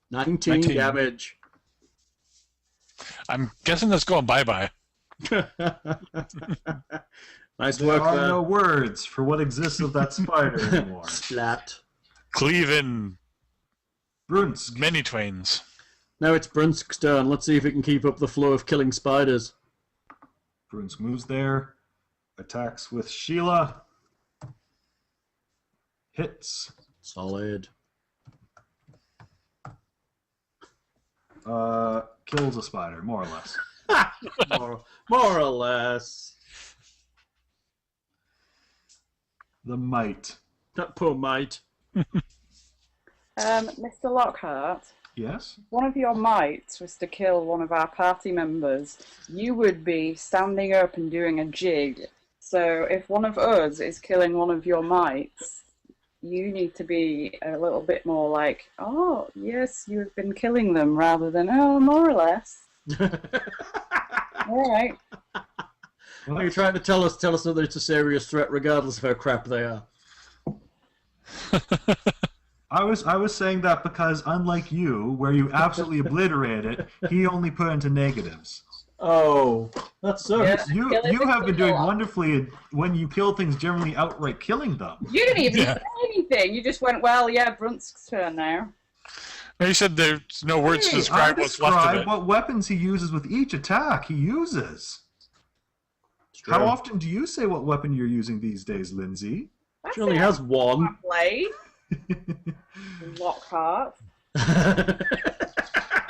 19 damage. I'm guessing that's going bye-bye. Nice There work are there. no words for what exists of that spider anymore. Splat. Cleaving Brunsk. many twains. Now it's Brunsk's turn. Let's see if he can keep up the flow of killing spiders. Brunsk moves there. Attacks with Sheila. Hits. Solid. Kills a spider, more or less. More or less. The mite. That poor mite. Mr. Lockhart, Yes? one of your mites was to kill one of our party members. You would be standing up and doing a jig. So if one of us is killing one of your mites, you need to be a little bit more like, oh, yes, you've been killing them, rather than, oh, more or less. All right. Are you trying to tell us that it's a serious threat regardless of how crap they are? I was saying that because unlike you, where you absolutely obliterate it, he only put into negatives. Oh, that's so. Yeah. You have been doing wonderfully when you kill things, generally outright killing them. You didn't even say anything. You just went, well, yeah, Brunsk's turn now. You said there's no words to describe what's left of it. What weapons he uses with each attack he uses. How often do you say what weapon you're using these days, Lindsay? She only has one. Blade. Lockhart.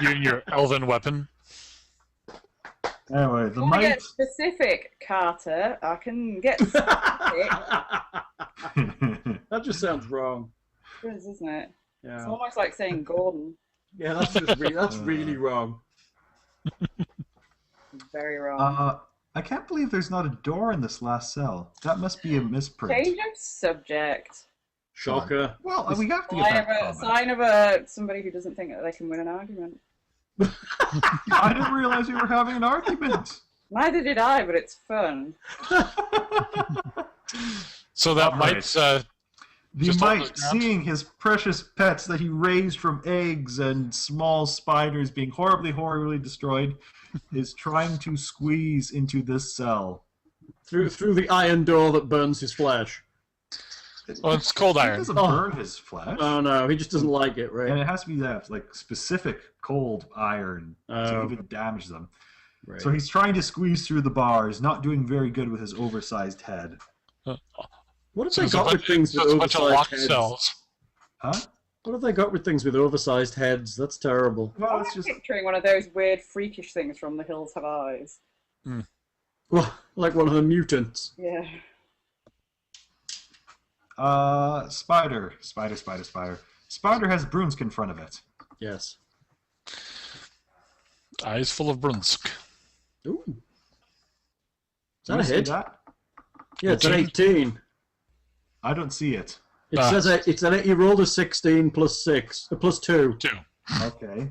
You and your elven weapon. Anyway, the I might. get specific, Carter. I can get specific. That just sounds wrong. It is, isn't it? Yeah. It's almost like saying Gordon. Yeah, that's really wrong. Very wrong. I can't believe there's not a door in this last cell. That must be a misprint. Change of subject. Shocker. Well, we have to get that Sign of somebody who doesn't think that they can win an argument. I didn't realize we were having an argument. Neither did I, but it's fun. So that Alright. might. The Just on mite, the ground? seeing his precious pets that he raised from eggs and small spiders being horribly destroyed, is trying to squeeze into this cell. Through the iron door that burns his flesh. Well, it's cold It iron. doesn't burn his flesh. Oh no, he just doesn't like it, And right? it has to be that like specific cold iron to Oh. even damage them. Right. So he's trying to squeeze through the bars, not doing very good with his oversized head. What have So they it's a got bunch, with things so with it's a bunch of oversized locked heads? cells. Huh? What have they got with things with oversized heads? That's terrible. Well, I'm it's just picturing one of those weird, freakish things from The Hills Have Eyes. Well, like one of the mutants. Yeah. spider. Spider has Brunsk in front of it. Yes. Eyes full of Brunsk. Ooh. Is Do that you a see hit? that? Yeah, it's an 18. I don't see it. It says it's an 8. You rolled a 16 plus 6, plus 2. 2. Okay.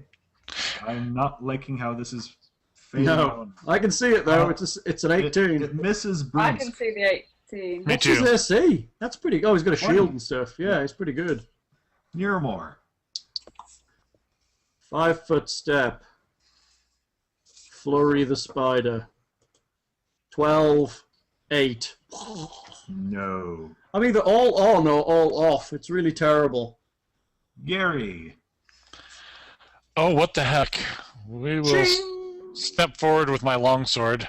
I'm not liking how this is fading No, on. I can see it though. It's an 18. It misses I Brunsk. can see the 18. Me What's his too. AC? That's pretty. Oh, he's got a 20. shield and stuff. Yeah, he's pretty good. Nearmore. 5-foot step. Flurry the spider. 12, 8. No. I'm either all on or all off. It's really terrible. Gary. Oh, what the heck? We will step forward with my longsword.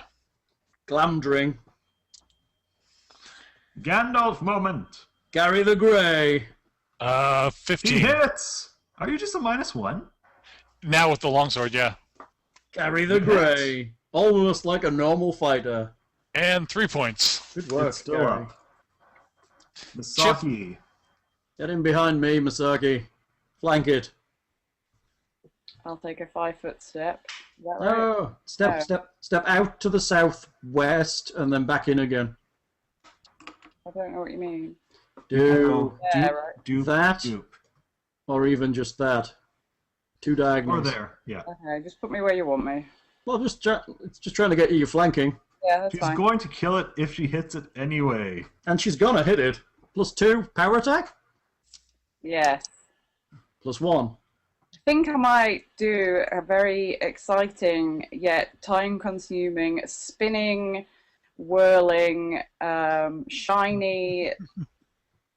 Glamdring. Gandalf moment. Gary the Grey. 15. He hits. Are you just a -1? Now with the longsword, yeah. Gary the Grey. Almost like a normal fighter. And 3 points. Good work, It's still Gary. up. Misaki. Get in behind me, Masaki. Flank it. I'll take a 5-foot step. Is that right? Oh, step out to the southwest and then back in again. I don't know what you mean. Do Yeah, right. Dupe. that, Dupe. or even just that. 2 Or diagonals. there. Yeah. Okay, just put me where you want me. Well, it's just trying to get you flanking, Yeah, that's She's fine. going to kill it if she hits it anyway. and she's gonna hit it. +2 power attack. Yes. +1. I think I might do a very exciting yet time-consuming, spinning, whirling, shiny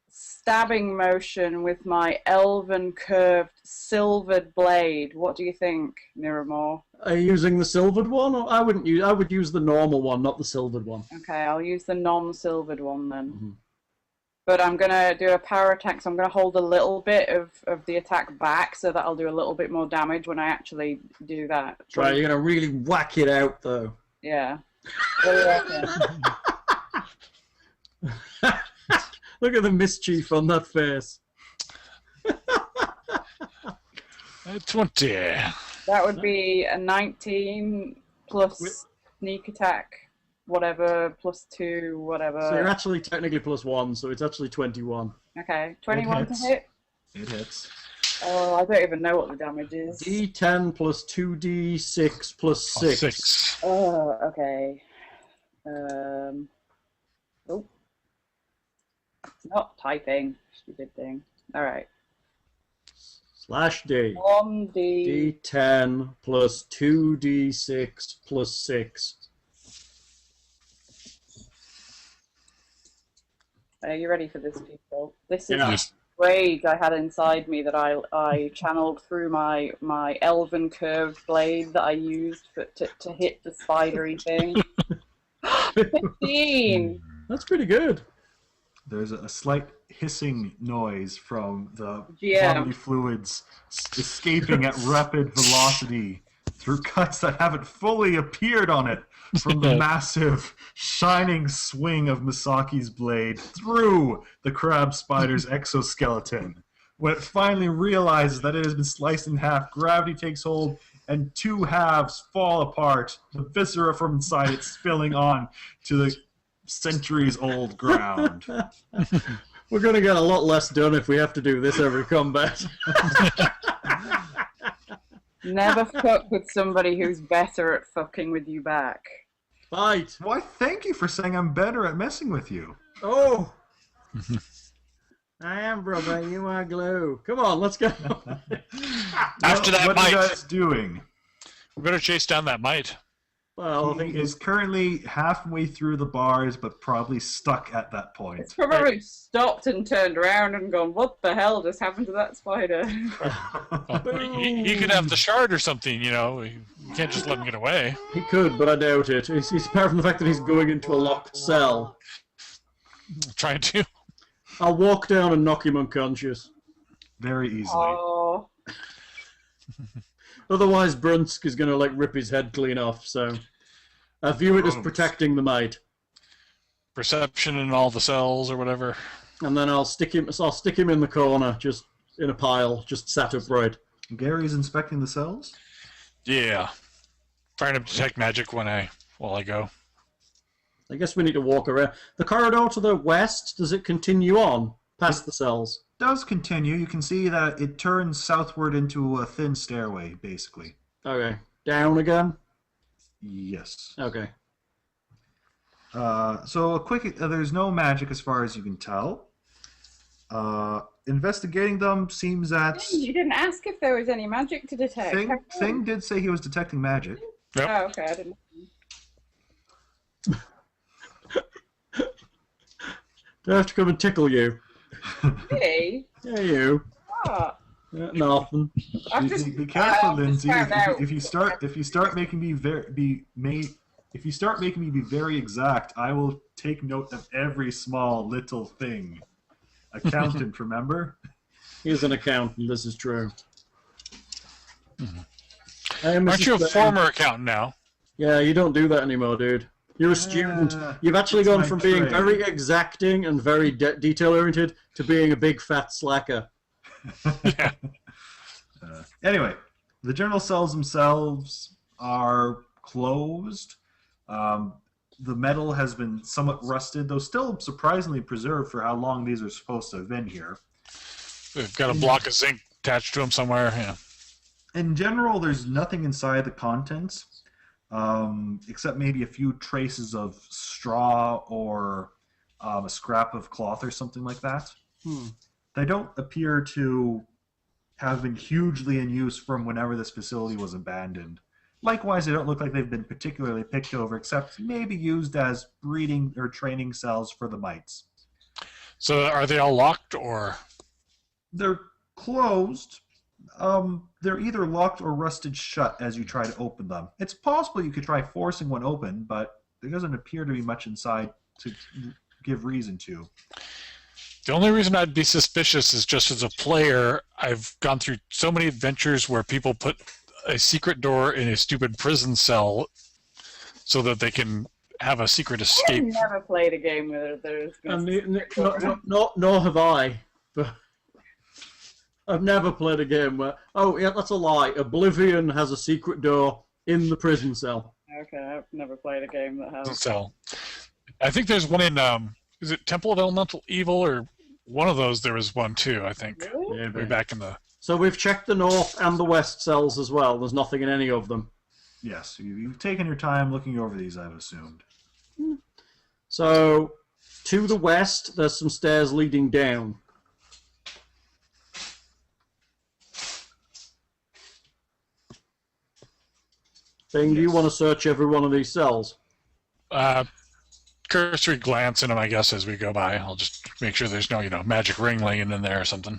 stabbing motion with my elven curved silvered blade. What do you think, Miramore? Are you using the silvered one, or I wouldn't use? I would use the normal one, not the silvered one. Okay, I'll use the non-silvered one then. Mhm. But I'm going to do a power attack, so I'm going to hold a little bit of the attack back so that I'll do a little bit more damage when I actually do that. Right, you're gonna really whack it out though. Yeah. What do you reckon? Look at the mischief on that face. 20. That would be a 19 plus sneak attack, whatever, +2, whatever. So you're actually technically +1, so it's actually 21. Okay, 21 to hits. hit. It hits. Oh, I don't even know what the damage is. D10 plus 2d6 plus 6. 6. Oh, okay. Oh, it's not typing. Stupid thing. All right. Slash D. 1d. D10 plus 2d6 plus 6. Are you ready for this, people? This is Yeah. rage I had inside me that I channeled through my elven curved blade that I used to hit the spidery thing. 15! That's pretty good. There's a slight hissing noise from the GM. bodily fluids escaping at rapid velocity through cuts that haven't fully appeared on it from the massive, shining swing of Misaki's blade through the crab spider's exoskeleton. When it finally realizes that it has been sliced in half, gravity takes hold and two halves fall apart, the viscera from inside it spilling on to the centuries-old ground. We're going to get a lot less done if we have to do this every combat. Never fuck with somebody who's better at fucking with you back. Fight! Why, thank you for saying I'm better at messing with you. Oh! I am, brother. You are glue. Come on, let's go. After that what are you mite. guys doing? We're going to chase down that mite. Well, I He think is currently halfway through the bars, but probably stuck at that point. It's probably stopped and turned around and gone, what the hell just happened to that spider? He could have the shard or something, you know. You can't just let him get away. he could, but I doubt it. He's apart from the fact that he's going into a locked cell. Trying to. I'll walk down and knock him unconscious. Very easily. Oh, Otherwise, Brunsk is going to rip his head clean off. So I view it as protecting the mite, Perception in all the cells or whatever. and then I'll stick him in the corner, just in a pile, just sat upright. Gary's inspecting the cells. Yeah. Trying to detect magic while I go. I guess we need to walk around. The corridor to the west, does it continue on past the cells? Does continue. You can see that it turns southward into a thin stairway, basically. Okay. Down again? Yes. Okay. So a quick. There's no magic as far as you can tell. Investigating them seems that you didn't ask if there was any magic to detect. Thing did say he was detecting magic. Yep. Oh, okay, I didn't. Do I have to come and tickle you? Hey, Yeah, you. what? Yeah, nothing. I've just, Be careful, I've just Lindsay. found out. If you start making me if you start making me be very exact, I will take note of every small little thing. Accountant, remember? He's an accountant, this is true. Hey, Mrs. Aren't you a Bain. former accountant now? Yeah, you don't do that anymore, dude. You're a student. You've actually it's gone my from being trade. very exacting and very detail-oriented to being a big fat slacker. Anyway, the general cells themselves are closed. The metal has been somewhat rusted, though still surprisingly preserved for how long these are supposed to have been here. We've got a block of zinc attached to him somewhere. Yeah. In general, there's nothing inside the contents, except maybe a few traces of straw or a scrap of cloth or something like that. They don't appear to have been hugely in use from whenever this facility was abandoned. Likewise, they don't look like they've been particularly picked over, except maybe used as breeding or training cells for the mites. So are they all locked or? They're closed. They're either locked or rusted shut as you try to open them. It's possible you could try forcing one open, but there doesn't appear to be much inside to give reason to. The only reason I'd be suspicious is just as a player, I've gone through so many adventures where people put a secret door in a stupid prison cell so that they can have a secret I've escape. never played a game where there's been Nor have I. But I've never played a game where... Oh, yeah, that's a lie. Oblivion has a secret door in the prison cell. Okay, I've never played a game that has. So I think there's one in, is it Temple of Elemental Evil or One of those, there was one too, I think. Really? Yeah, Way back in the... So we've checked the north and the west cells as well. There's nothing in any of them. Yes, you've taken your time looking over these, I've assumed. So, to the west, there's some stairs leading down. Bing, do you Yes. want to search every one of these cells? Cursory glance in them, I guess, as we go by. I'll just make sure there's no, magic ring laying in there or something.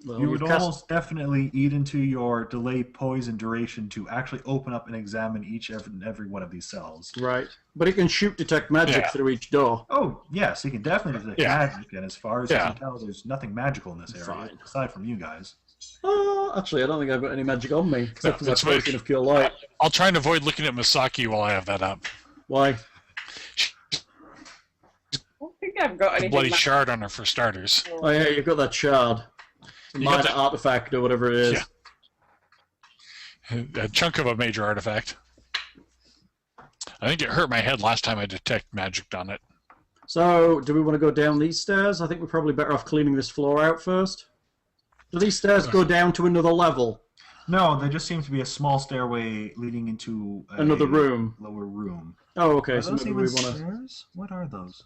Well, You you've would cast- almost definitely eat into your delay poison duration to actually open up and examine every one of these cells. Right. But it can shoot detect magic Yeah. through each door. Oh, yes, he can definitely detect Yeah. magic, and as far as you Yeah. can tell, there's nothing magical in this area, Fine. aside from you guys. Actually, I don't think I've got any magic on me, except for that that's weird. potion of cure light. I'll try and avoid looking at Misaki while I have that up. Why? I don't think I've got The anything. bloody shard on her, for starters. Oh yeah, you've got that shard. The You got minor that- artifact or whatever it is. Yeah. A chunk of a major artifact. I think it hurt my head last time I detect magic on it. So, do we want to go down these stairs? I think we're probably better off cleaning this floor out first. Do these stairs go down to another level? No, there just seems to be a small stairway leading into Another room? lower room. Oh, okay. Are So those maybe even we want to... stairs? What are those?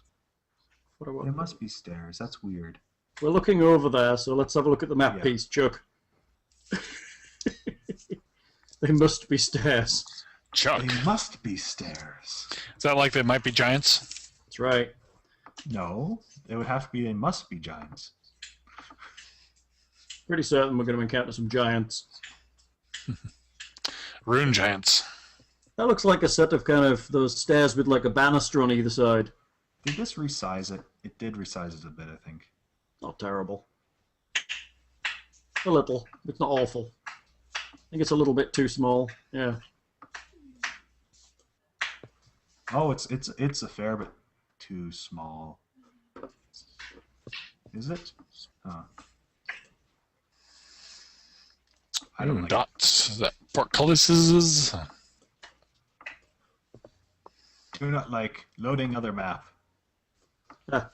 They must be stairs. That's weird. We're looking over there, so let's have a look at the map Yeah. piece, Chuck. They must be stairs. Chuck. They must be stairs. Is that like they might be giants? That's right. No, it would have to be. They must be giants. Pretty certain we're going to encounter some giants. Rune giants. That looks like a set of kind of those stairs with like a banister on either side. Did this resize it? It did resize it a bit, I think. Not terrible. A little. It's not awful. I think it's a little bit too small. Yeah. Oh, it's a fair bit too small. Is it? Huh. I don't like it. Dots. Is that portcullises? Do not like loading other map. Ah.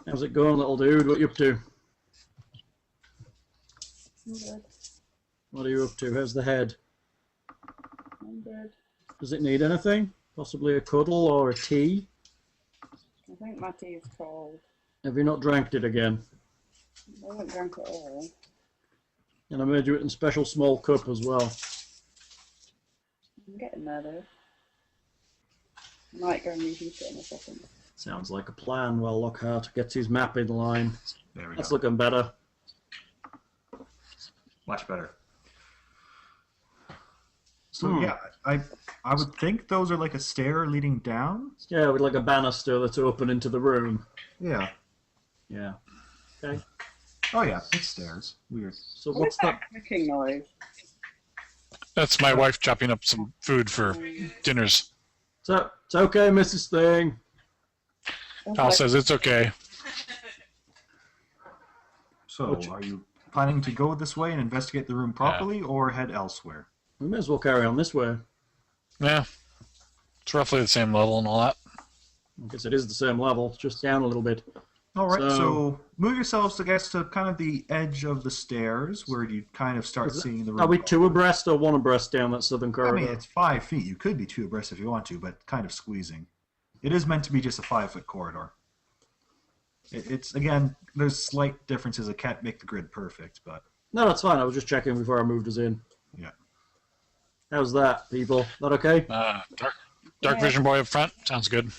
How's it going, little dude? What you up to? I'm good. What are you up to? How's the head? I'm good. Does it need anything? Possibly a cuddle or a tea? I think my tea's cold. Have you not drank it again? I haven't drunk it all. And I made you it in a special small cup as well. I'm getting there though. I might go and reheat it in a second. Sounds like a plan. Well, Lockhart gets his map in line. There we That's go. looking better. Much better. So Hmm. yeah, I would think those are like a stair leading down. Yeah, with like a banister that's open into the room. Yeah. Yeah. Okay. Oh yeah, it's stairs. Weird. So What what's is that that? clicking noise? That's my wife chopping up some food for dinners. So it's okay, Mrs. Thing. Al says it's okay. So Which- are you planning to go this way and investigate the room properly, or head elsewhere? We may as well carry on this way. Yeah. It's roughly the same level and all that. I guess it is the same level, it's just down a little bit. All right, So- so move yourselves, I guess, to kind of the edge of the stairs where you kind of start seeing the room. Are we two abreast or one abreast down that southern I corridor? mean, it's 5 feet. You could be two abreast if you want to, but kind of squeezing. It is meant to be just a 5-foot corridor. It's again, there's slight differences. I can't make the grid perfect, but No, that's fine. I was just checking before I moved us in. yeah. How's that, people? That okay? Dark vision boy up front. Sounds good.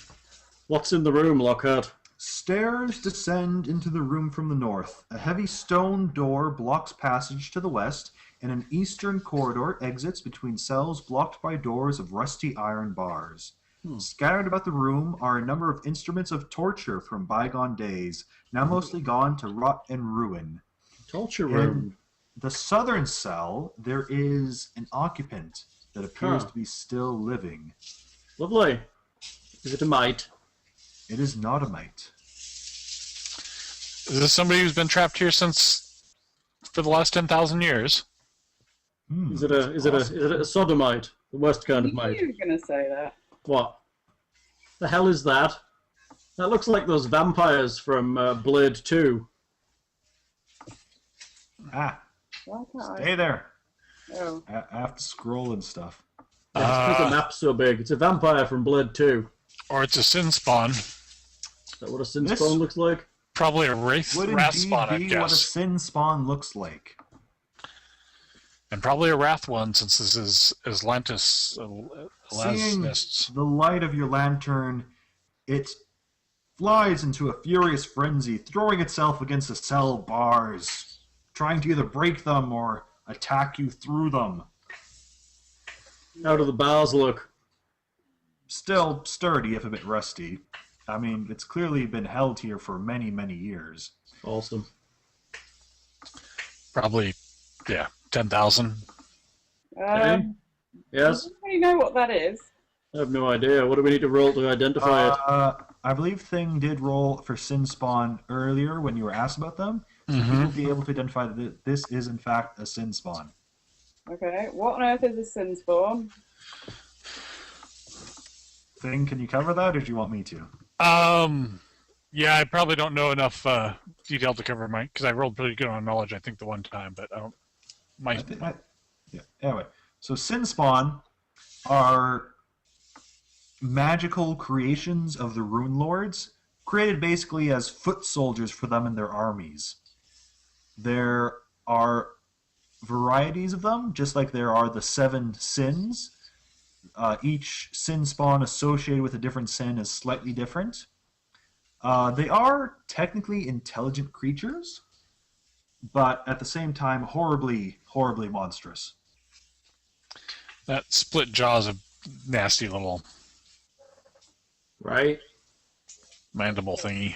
What's in the room, Lockhart? Stairs descend into the room from the north. A heavy stone door blocks passage to the west, and an eastern corridor exits between cells blocked by doors of rusty iron bars. Scattered about the room are a number of instruments of torture from bygone days, now mostly gone to rot and ruin. Torture In room. the southern cell, there is an occupant that appears Huh. to be still living. Lovely. Is it a mite? It is not a mite. Is this somebody who's been trapped here for the last 10,000 years? Is it a sodomite? The worst kind of mite? You were going to say that. What? The hell is that? That looks like those vampires from Blade 2. Ah, Why can't stay there. Oh. I have to scroll and stuff. Yeah, it's because the map's so big. It's a vampire from Blade 2. Or it's a sin spawn. Is that what a sin This spawn looks like? Probably a wraith Would wrath indeed spawn, I be what a guess. sin spawn looks like. And probably a wrath one, since this is Atlantis. Seeing Mists. the light of your lantern, it flies into a furious frenzy, throwing itself against the cell bars, trying to either break them or attack you through them. How do the bars look? Still sturdy, if a bit rusty. I mean, it's clearly been held here for many, many years. Awesome. Probably, 10,000. Okay. Yes? Does anybody know what that is? I have no idea. What do we need to roll to identify it? I believe Thing did roll for Sin Spawn earlier when you were asked about them. So you will be able to identify that this is, in fact, a Sin Spawn. Okay. What on earth is a sin spawn? Thing, can you cover that, or do you want me to? Yeah, I probably don't know enough detail to cover mine, because I rolled pretty good on knowledge, I think, the one time, but I don't... Yeah. Anyway, so Sin Spawn are magical creations of the Rune Lords, created basically as foot soldiers for them and their armies. There are varieties of them, just like there are the 7 sins. Each sin spawn associated with a different sin is slightly different. They are technically intelligent creatures, but at the same time horribly, horribly monstrous. That split jaw is a nasty little Right? mandible thingy.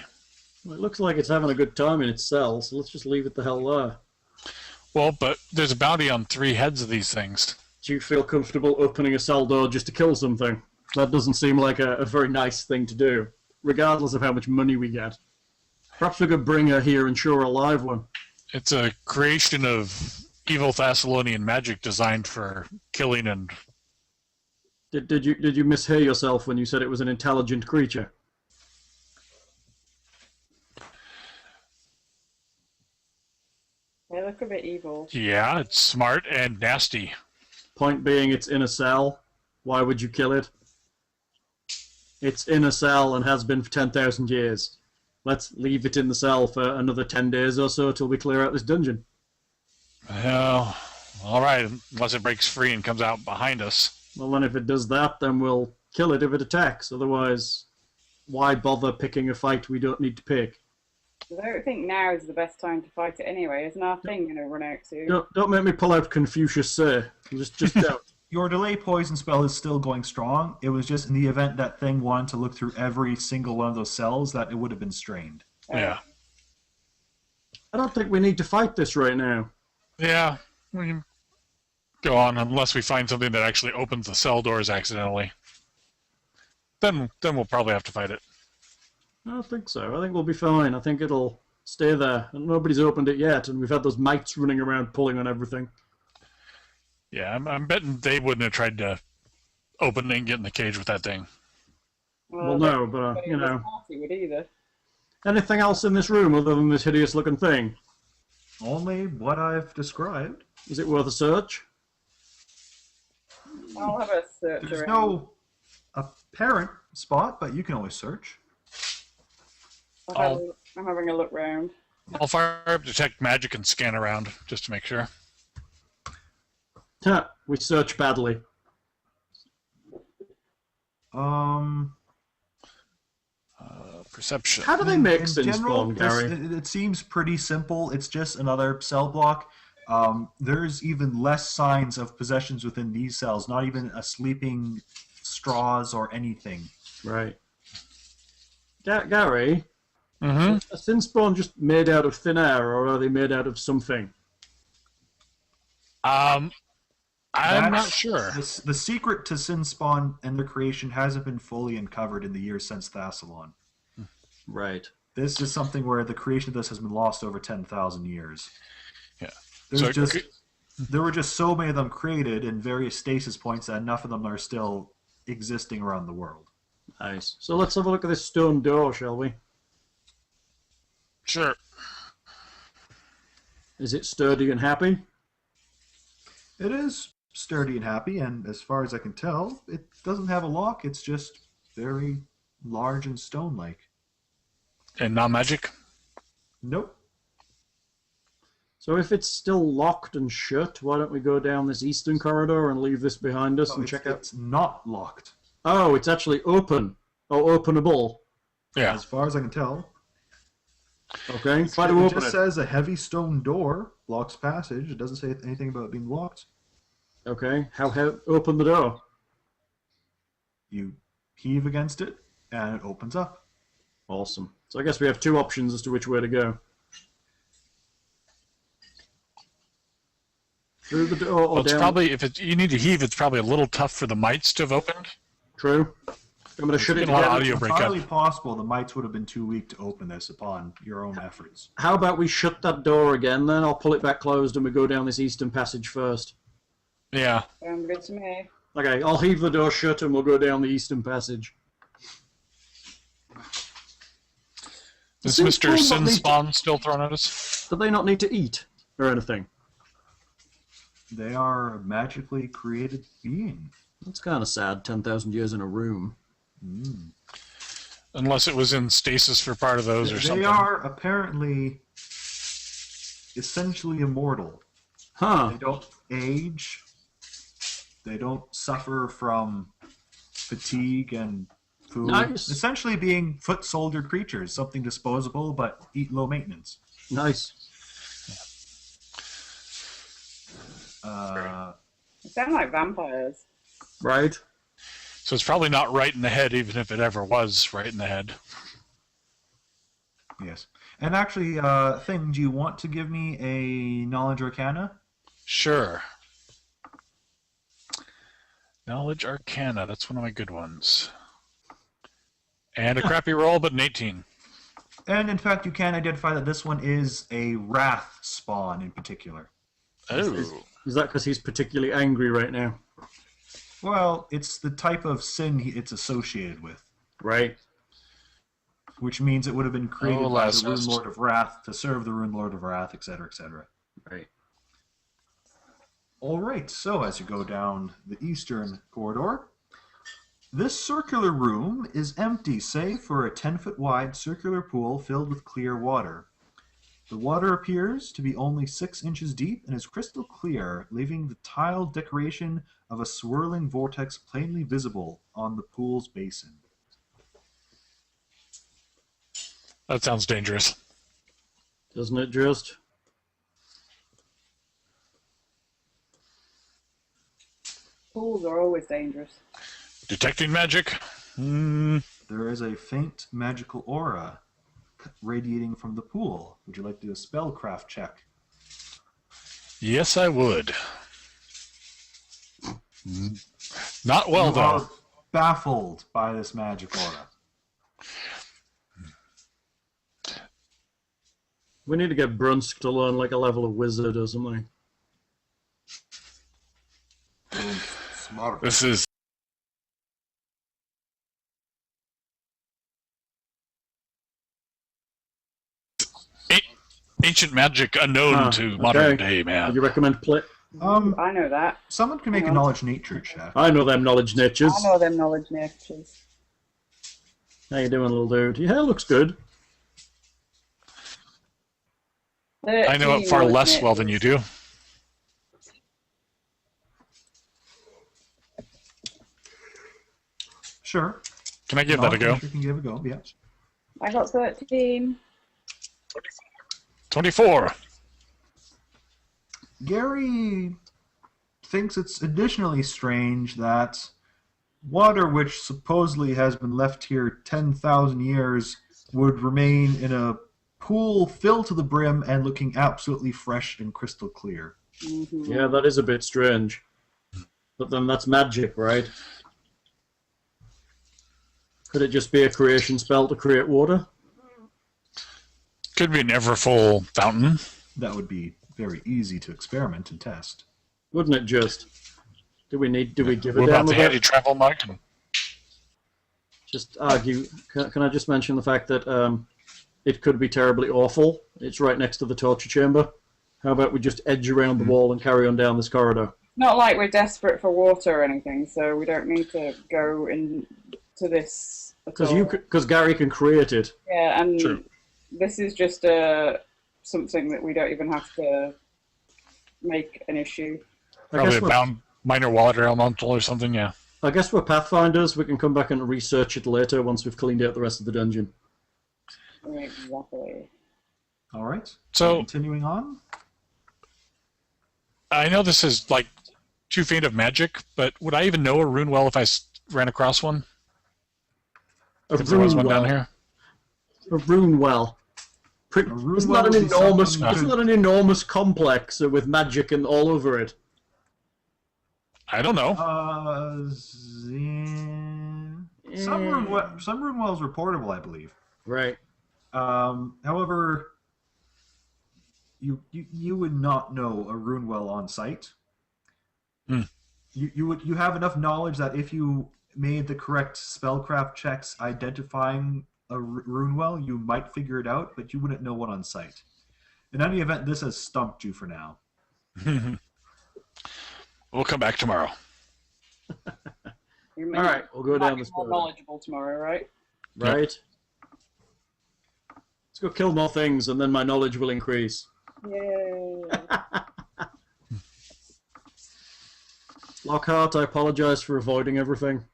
Well, it looks like it's having a good time in its cell, so let's just leave it the hell there. Well, but there's a bounty on 3 heads of these things. Do you feel comfortable opening a cell door just to kill something? That doesn't seem like a very nice thing to do, regardless of how much money we get. Perhaps we could bring her here and show her a live one. It's a creation of evil Thessalonian magic designed for killing and... Did you mishear yourself when you said it was an intelligent creature? They look a bit evil. Yeah, it's smart and nasty. Point being, it's in a cell. Why would you kill it? It's in a cell and has been for 10,000 years. Let's leave it in the cell for another 10 days or so till we clear out this dungeon. Well, alright, unless it breaks free and comes out behind us. Well, then if it does that, then we'll kill it if it attacks. Otherwise, why bother picking a fight we don't need to pick? I don't think now is the best time to fight it anyway. Isn't our thing going to run out soon? Don't make me pull out Confucius, sir. Just don't. Your delay poison spell is still going strong. It was just in the event that Thing wanted to look through every single one of those cells that it would have been strained. Yeah. I don't think we need to fight this right now. Yeah, we can go on unless we find something that actually opens the cell doors accidentally. Then we'll probably have to fight it. I don't think so. I think we'll be fine. I think it'll stay there. And nobody's opened it yet, and we've had those mites running around pulling on everything. Yeah, I'm betting they wouldn't have tried to open it and get in the cage with that thing. Well, no, but, nobody you in this know. party would either. Anything else in this room other than this hideous-looking thing? Only what I've described. Is it worth a search? I'll have a search There's around. no apparent spot, but you can always search. I'm having a look round. I'll fire up detect magic and scan around just to make sure. Huh, we search badly. Perception. How do they make In sin general, spawn, Gary? it seems pretty simple. It's just another cell block. There's even less signs of possessions within these cells, not even a sleeping straws or anything. Right. Gary, Mm-hmm. is a sin spawn just made out of thin air, or are they made out of something? I'm That's- not sure. The secret to Sin Spawn and their creation hasn't been fully uncovered in the years since Thassalon. Right. This is something where the creation of this has been lost over 10,000 years. Yeah. There's So just it there were just so many of them created in various stasis points that enough of them are still existing around the world. Nice. So let's have a look at this stone door, shall we? Sure. Is it sturdy and happy? It is sturdy and happy, and as far as I can tell, it doesn't have a lock. It's just very large and stone-like. And not magic? Nope. So if it's still locked and shut, why don't we go down this eastern corridor and leave this behind us and check out... It's not locked. Oh, it's actually open. Oh, openable. Yeah. As far as I can tell. Okay, try to It open just it. says a heavy stone door blocks passage. It doesn't say anything about it being locked. Okay, open the door. You heave against it, and it opens up. Awesome. So I guess we have two options as to which way to go. Through the door or Well, it's down? probably, if you need to heave, it's probably a little tough for the mites to have opened. True. I'm going to shut it Get a lot of down. audio It's breakup. entirely possible the mites would have been too weak to open this upon your own efforts. How about we shut that door again then? I'll pull it back closed and we go down this eastern passage first. Yeah. Sounds good to me. Okay, I'll heave the door shut and we'll go down the eastern passage. Is Seems Mr. cool, Sin but they- Spawn still thrown at us? Do they not need to eat or anything? They are a magically created being. That's kind of sad, 10,000 years in a room. Unless it was in stasis for part of those or They something. are apparently essentially immortal. Huh. They don't age. They don't suffer from fatigue and food. Nice. Essentially being foot soldier creatures, something disposable but eat low maintenance. Nice. They sound like vampires. Right. So it's probably not right in the head, even if it ever was right in the head. Yes. And actually, Thing, do you want to give me a Knowledge Arcana? Sure. Knowledge Arcana, that's one of my good ones. And a crappy roll, but an 18. And in fact, you can identify that this one is a Wrath spawn in particular. Oh. Is that because he's particularly angry right now? Well, it's the type of sin it's associated with, Right. which means it would have been created Oh, by the last Rune list. Lord of Wrath to serve the Rune Lord of Wrath, etc., etc. Right. All right, so as you go down the eastern corridor, this circular room is empty save for a 10-foot wide circular pool filled with clear water. The water appears to be only 6 inches deep and is crystal clear, leaving the tiled decoration of a swirling vortex plainly visible on the pool's basin. That sounds dangerous. Doesn't it just? Pools are always dangerous. Detecting magic? There is a faint magical aura radiating from the pool. Would you like to do a spellcraft check? Yes, I would. Not well, You though. are baffled by this magic aura. We need to get Brunsk to learn like a level of wizard or something. Smart. This is ancient magic unknown to modern day Would man. you recommend play? I know that. Someone can make a Hang on. knowledge nature check. I know them knowledge natures. I know them knowledge natures. How you doing, little dude? Your hair looks good. I know it far less well than you do. Sure. Can I give that a go? You can give it a go, yeah. I got 13. 24. Gary thinks it's additionally strange that water which supposedly has been left here 10,000 years would remain in a pool filled to the brim and looking absolutely fresh and crystal clear. Mm-hmm. Yeah, that is a bit strange. But then that's magic, right? Could it just be a creation spell to create water? Could be an ever full fountain. That would be very easy to experiment and test. Wouldn't it just? Do we give a What damn about the handy travel mug? Just argue? Can I just mention the fact that it could be terribly awful? It's right next to the torture chamber. How about we just edge around the wall and carry on down this corridor? Not like we're desperate for water or anything, so we don't need to go into this at all. Because Gary can create it. Yeah, and True. this is just something that we don't even have to make an issue. Probably a minor water elemental or something, yeah. I guess we're Pathfinders. We can come back and research it later once we've cleaned out the rest of the dungeon. Exactly. All right. So, continuing on. I know this is like too faint of magic, but would I even know a rune well if I ran across one? If there was one down here? A rune well. Isn't that an enormous complex with magic and all over it? I don't know. Some rune wells are portable, I believe. Right. However, you would not know a rune well on site. Hmm. You have enough knowledge that if you made the correct spellcraft checks identifying a rune well, you might figure it out, but you wouldn't know one on site. In any event, this has stumped you for now. We'll come back tomorrow. All right, we'll go down this more corridor. knowledgeable tomorrow, right? Right. Let's go kill more things, and then my knowledge will increase. Yay. Lockhart, I apologize for avoiding everything.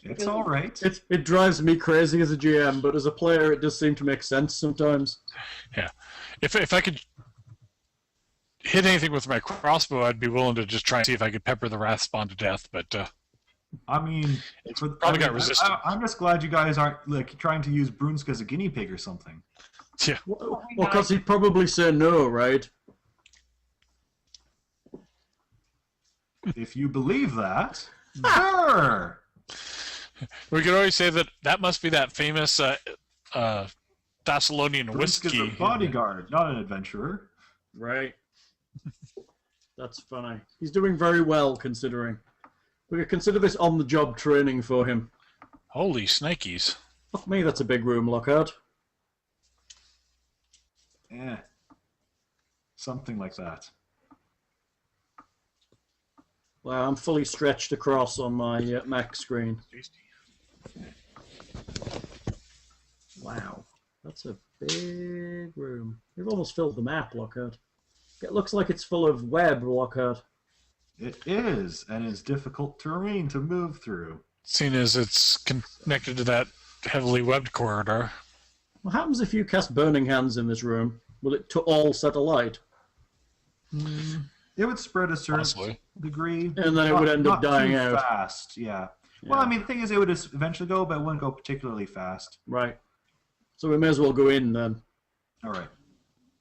It's all right. It drives me crazy as a GM, but as a player, it does seem to make sense sometimes. Yeah. If I could hit anything with my crossbow, I'd be willing to just try and see if I could pepper the Wrathspawn to death, but I mean, probably got resistant. I'm just glad you guys aren't like trying to use Brunsk as a guinea pig or something. Yeah. Well, because he'd probably say no, right? If you believe that, sure. We could always say that must be that famous Thessalonian Brunsk is whiskey. a bodyguard, not an adventurer. Right. That's funny. He's doing very well, considering. We could consider this on-the-job training for him. Holy snakies. Fuck me, that's a big room, Lockhart. Eh. Something like that. Wow, I'm fully stretched across on my Mac screen. Wow, that's a big room. You've almost filled the map, Lockhart. It looks like it's full of web, Lockhart. It is, and it's difficult terrain to move through. Seeing as it's connected to that heavily webbed corridor. What happens if you cast Burning Hands in this room? Will it all set alight? It would spread a certain Possibly. degree. And then it would end up not dying too out. fast, yeah. Well, I mean, the thing is, it would eventually go, but it wouldn't go particularly fast. Right. So we may as well go in then. All right.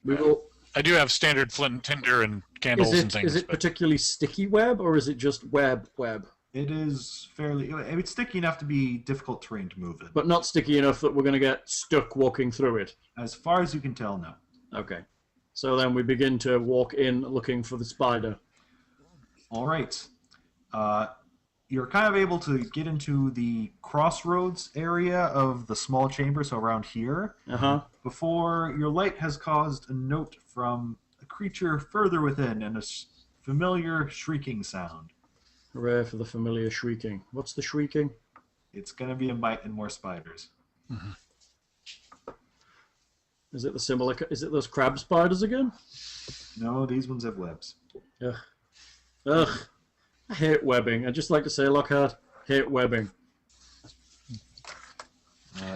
We will. I do have standard flint and tinder and candles and things. Is it but particularly sticky web, or is it just web? It is fairly. It's sticky enough to be difficult terrain to move in. But not sticky enough that we're going to get stuck walking through it. As far as you can tell, no. Okay. So then we begin to walk in looking for the spider. All right. You're kind of able to get into the crossroads area of the small chamber, so around here, before your light has caused a note from a creature further within and a familiar shrieking sound. Hooray for the familiar shrieking. What's the shrieking? It's going to be a bite and more spiders. Is it the similar? Is it those crab spiders again? No, these ones have webs. Ugh. Ugh. I hate webbing. I'd just like to say, Lockhart, hate webbing.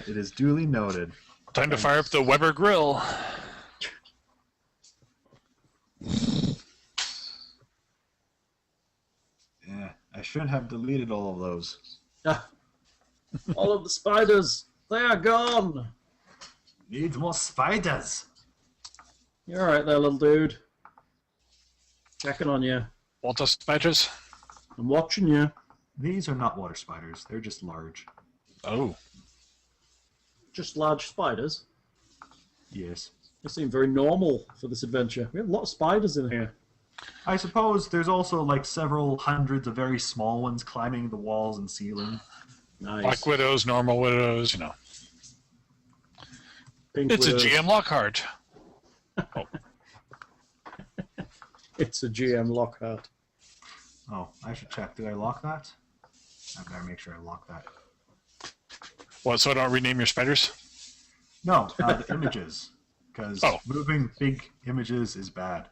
It is duly noted. time to fire up the Weber grill. Yeah, I should have deleted all of those. All of the spiders, they are gone. Need more spiders. You're alright there, little dude. Checking on you. Want us spiders? I'm watching you. These are not water spiders. They're just large. Oh. Just large spiders. Yes. They seem very normal for this adventure. We have a lot of spiders in here. I suppose there's also like several hundreds of very small ones climbing the walls and ceiling. Nice. Like widows, normal widows, Pink It's widows. a GM Lockhart. It's a GM Lockhart. Oh, I should check. Did I lock that? I better make sure I lock that. What, so I don't rename your spiders? No, the images. Because moving big images is bad.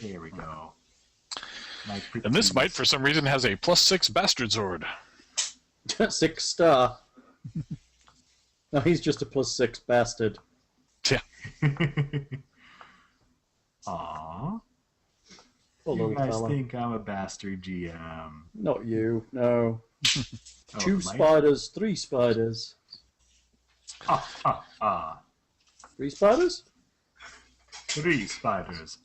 Here we go. And this mite, for some reason, has a +6 bastard sword. 6 star. No, he's just a +6 bastard. Yeah. Aww. Poor You little guys fella. think I'm a bastard GM. Not you, no. Oh, 2 Mike? spiders, 3 spiders. 3 spiders? 3 spiders.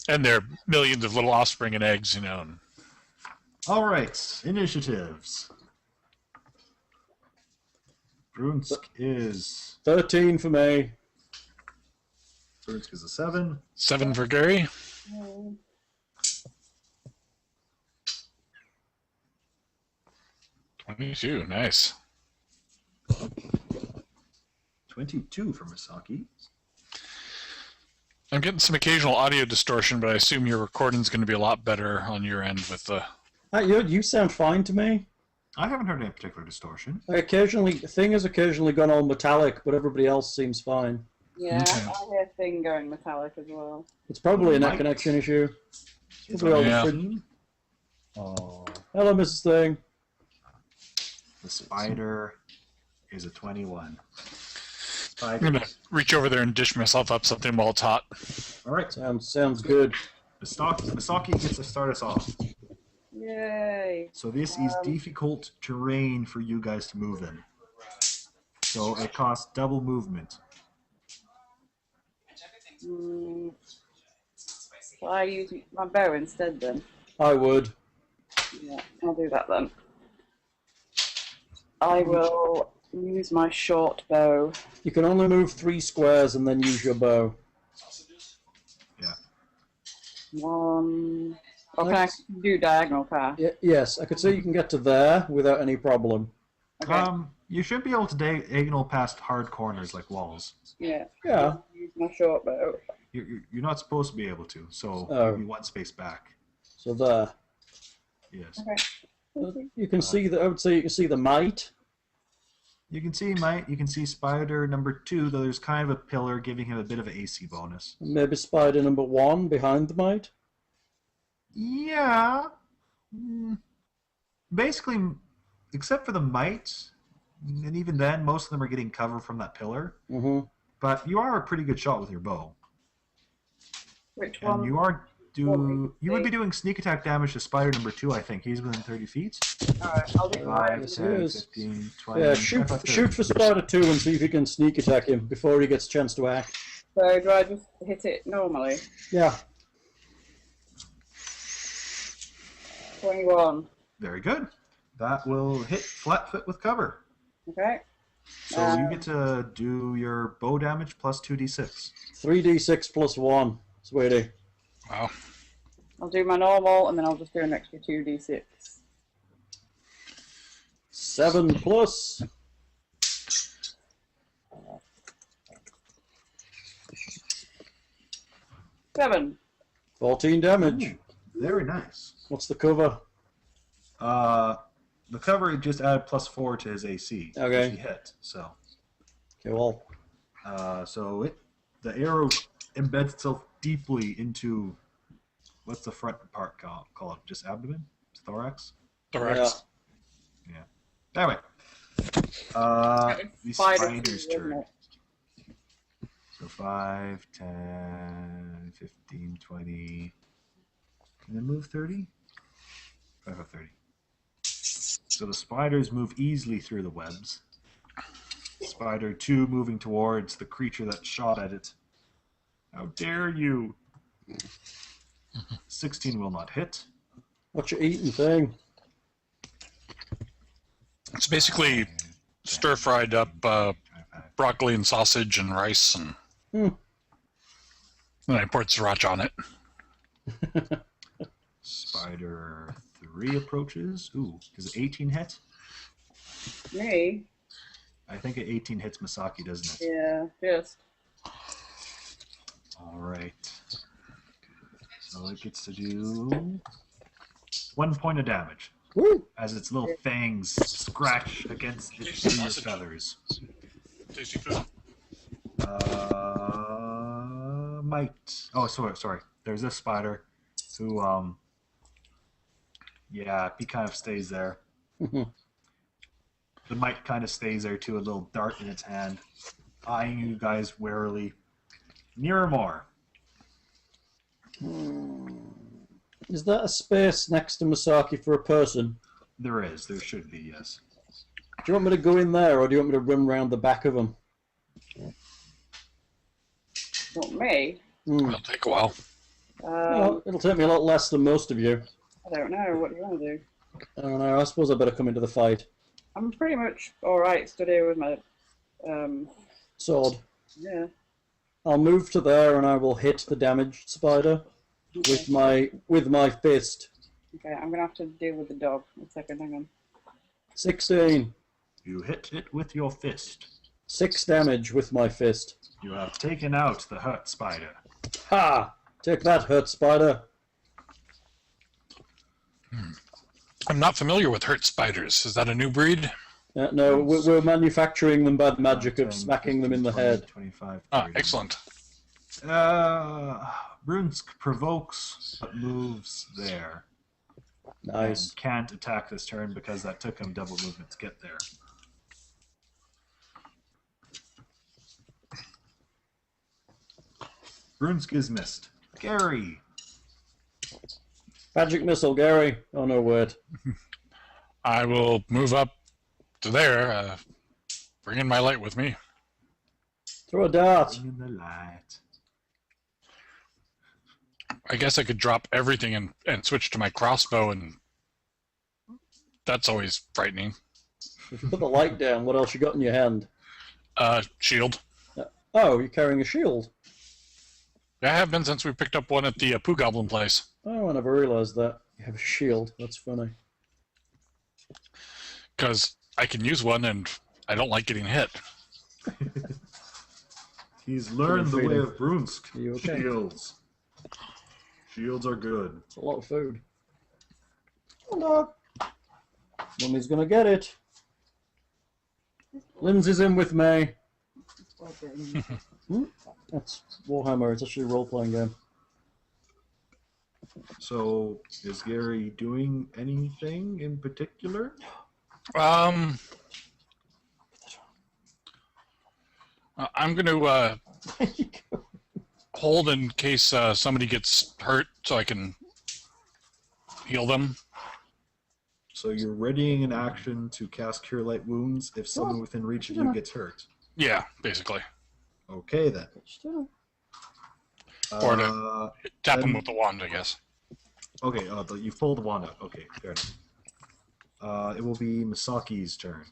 And they're millions of little offspring and eggs, and All right, initiatives. Brunsk is 13 for me. a 7. 7 for Gary. 22, nice. 22 for Misaki. I'm getting some occasional audio distortion, but I assume your recording's going to be a lot better on your end with the... You sound fine to me. I haven't heard any particular distortion. Thing has occasionally gone all metallic, but everybody else seems fine. Yeah, Okay. I hear Thing going metallic as well. It's probably a net Mike. connection issue. It's Probably all the Yeah. fridge- Oh, Hello, Mrs. Thing. the spider is a 21. I'm going to reach over there and dish myself up something while it's hot. All right, Sounds good. Misaki gets to start us off. Yay! So this is difficult terrain for you guys to move in. So it costs double movement. Will I use my bow instead then? I would. Yeah, I'll do that then. I will use my short bow. You can only move 3 squares and then use your bow. Yeah. 1. Oh, can I Nice. do diagonal path? Yes, I could say you can get to there without any problem. Okay. You should be able to diagonal past hard corners like walls. Yeah. Yeah. Use my short bow. You're not supposed to be able to, so Oh. maybe 1 space back. So there. Yes. Okay. You can see I would say you can see the mite. You can see Mite, you can see spider number 2, though there's kind of a pillar giving him a bit of an AC bonus. Maybe spider number 1 behind the mite. Yeah. Basically, except for the Mite, and even then, most of them are getting cover from that pillar. Mm-hmm. But you are a pretty good shot with your bow. Which And one? you are you would be see. doing sneak attack damage to spider number 2, I think. He's within 30 feet. Alright, I'll do 5, Yes, 10, he is. 15, 20. Yeah, shoot for spider 2 and see if you can sneak attack him before he gets a chance to act. So do I just hit it normally? Yeah. 21. Very good. That will hit flat foot with cover. Okay. So you get to do your bow damage plus 2d6. 3d6 plus 1, sweetie. Wow. I'll do my normal and then I'll just do an extra 2d6. 7 plus. Seven. 14 damage. Ooh, very nice. What's the cover? The cover just added plus 4 to his AC. Okay. Which he hit. So, Okay, well, the arrow embeds itself deeply into what's the front part called? Just abdomen? Thorax? Thorax. Anyway. The Spider spider's too, turn. isn't it? So 5, 10, 15, 20. And then move 30? 5 of 30. So the spiders move easily through the webs. Spider 2 moving towards the creature that shot at it. How dare you! 16 will not hit. What you eating thing? It's basically stir-fried up broccoli and sausage and rice, and then I poured sriracha on it. Spider 3 approaches. Ooh, does it 18 hit? Me? I think an 18 hits Misaki, doesn't it? Yeah, just. Alright. So it gets to do 1 point of damage Woo! as its little fangs scratch against its inner feathers. Tasty food. Might. Oh, sorry. There's this spider who, yeah, he kind of stays there. The mite kind of stays there too, a little dart in its hand, eyeing you guys warily. Near more. Is that a space next to Misaki for a person? There should be, yes. Do you want me to go in there, or do you want me to run round the back of them? Not me. It'll take a while. Well, it'll take me a lot less than most of you. I don't know. What do you want to do? I don't know. I suppose I better come into the fight. I'm pretty much alright stood here with my, Sword. yeah. I'll move to there, and I will hit the damaged spider with my fist. Okay, I'm gonna have to deal with the dog. 1 second, hang on. 16. You hit it with your fist. 6 damage with my fist. You have taken out the hurt spider. Ha! Take that, hurt spider. I'm not familiar with hurt spiders. Is that a new breed? No, we're manufacturing them by the magic 10, of smacking them in the 20, head. 25, 30. Ah, excellent. Brunsk provokes but moves there. Nice. And can't attack this turn because that took him double movement to get there. Brunsk is missed. Gary! Magic missile, Gary. Oh no, wait. I will move up to there, bring in my light with me. Throw a dart. Bring in the light. I guess I could drop everything and switch to my crossbow, and that's always frightening. If you put the light down, what else you got in your hand? Shield. Oh, you're carrying a shield. I have been since we picked up one at the Pooh Goblin place. Oh, I never realised that. You have a shield. That's funny. Because I can use one, and I don't like getting hit. He's learned the way feeding. of Brunsk. Are you okay? Shields. Shields are good. It's a lot of food. Oh no. Mummy's gonna get it. Lindsay's in with me. That's Warhammer. It's actually a role-playing game. So, is Gary doing anything in particular? I'm going to hold in case somebody gets hurt so I can heal them. So you're readying an action to cast Cure Light Wounds if someone within reach of you gets hurt. Yeah, basically. Okay then. Or to tap him then- with the wand, I guess. Okay, you pull the wand out. Okay, fair enough. It will be Misaki's turn.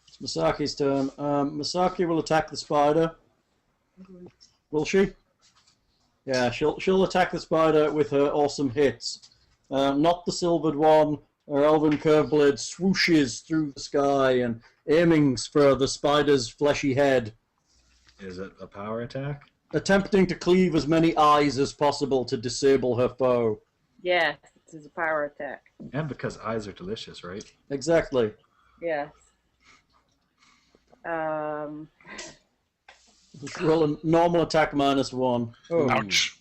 It's Misaki's turn. Misaki will attack the spider. Will she? Yeah, she'll attack the spider with her awesome hits. Not the silvered one. Her elven curve blade swooshes through the sky and aiming for the spider's fleshy head, Is it a power attack? attempting to cleave as many eyes as possible to disable her foe. Yes, it is a power attack. And because eyes are delicious, right? Exactly. Yes. Just roll a normal attack -1. Oh, Ouch.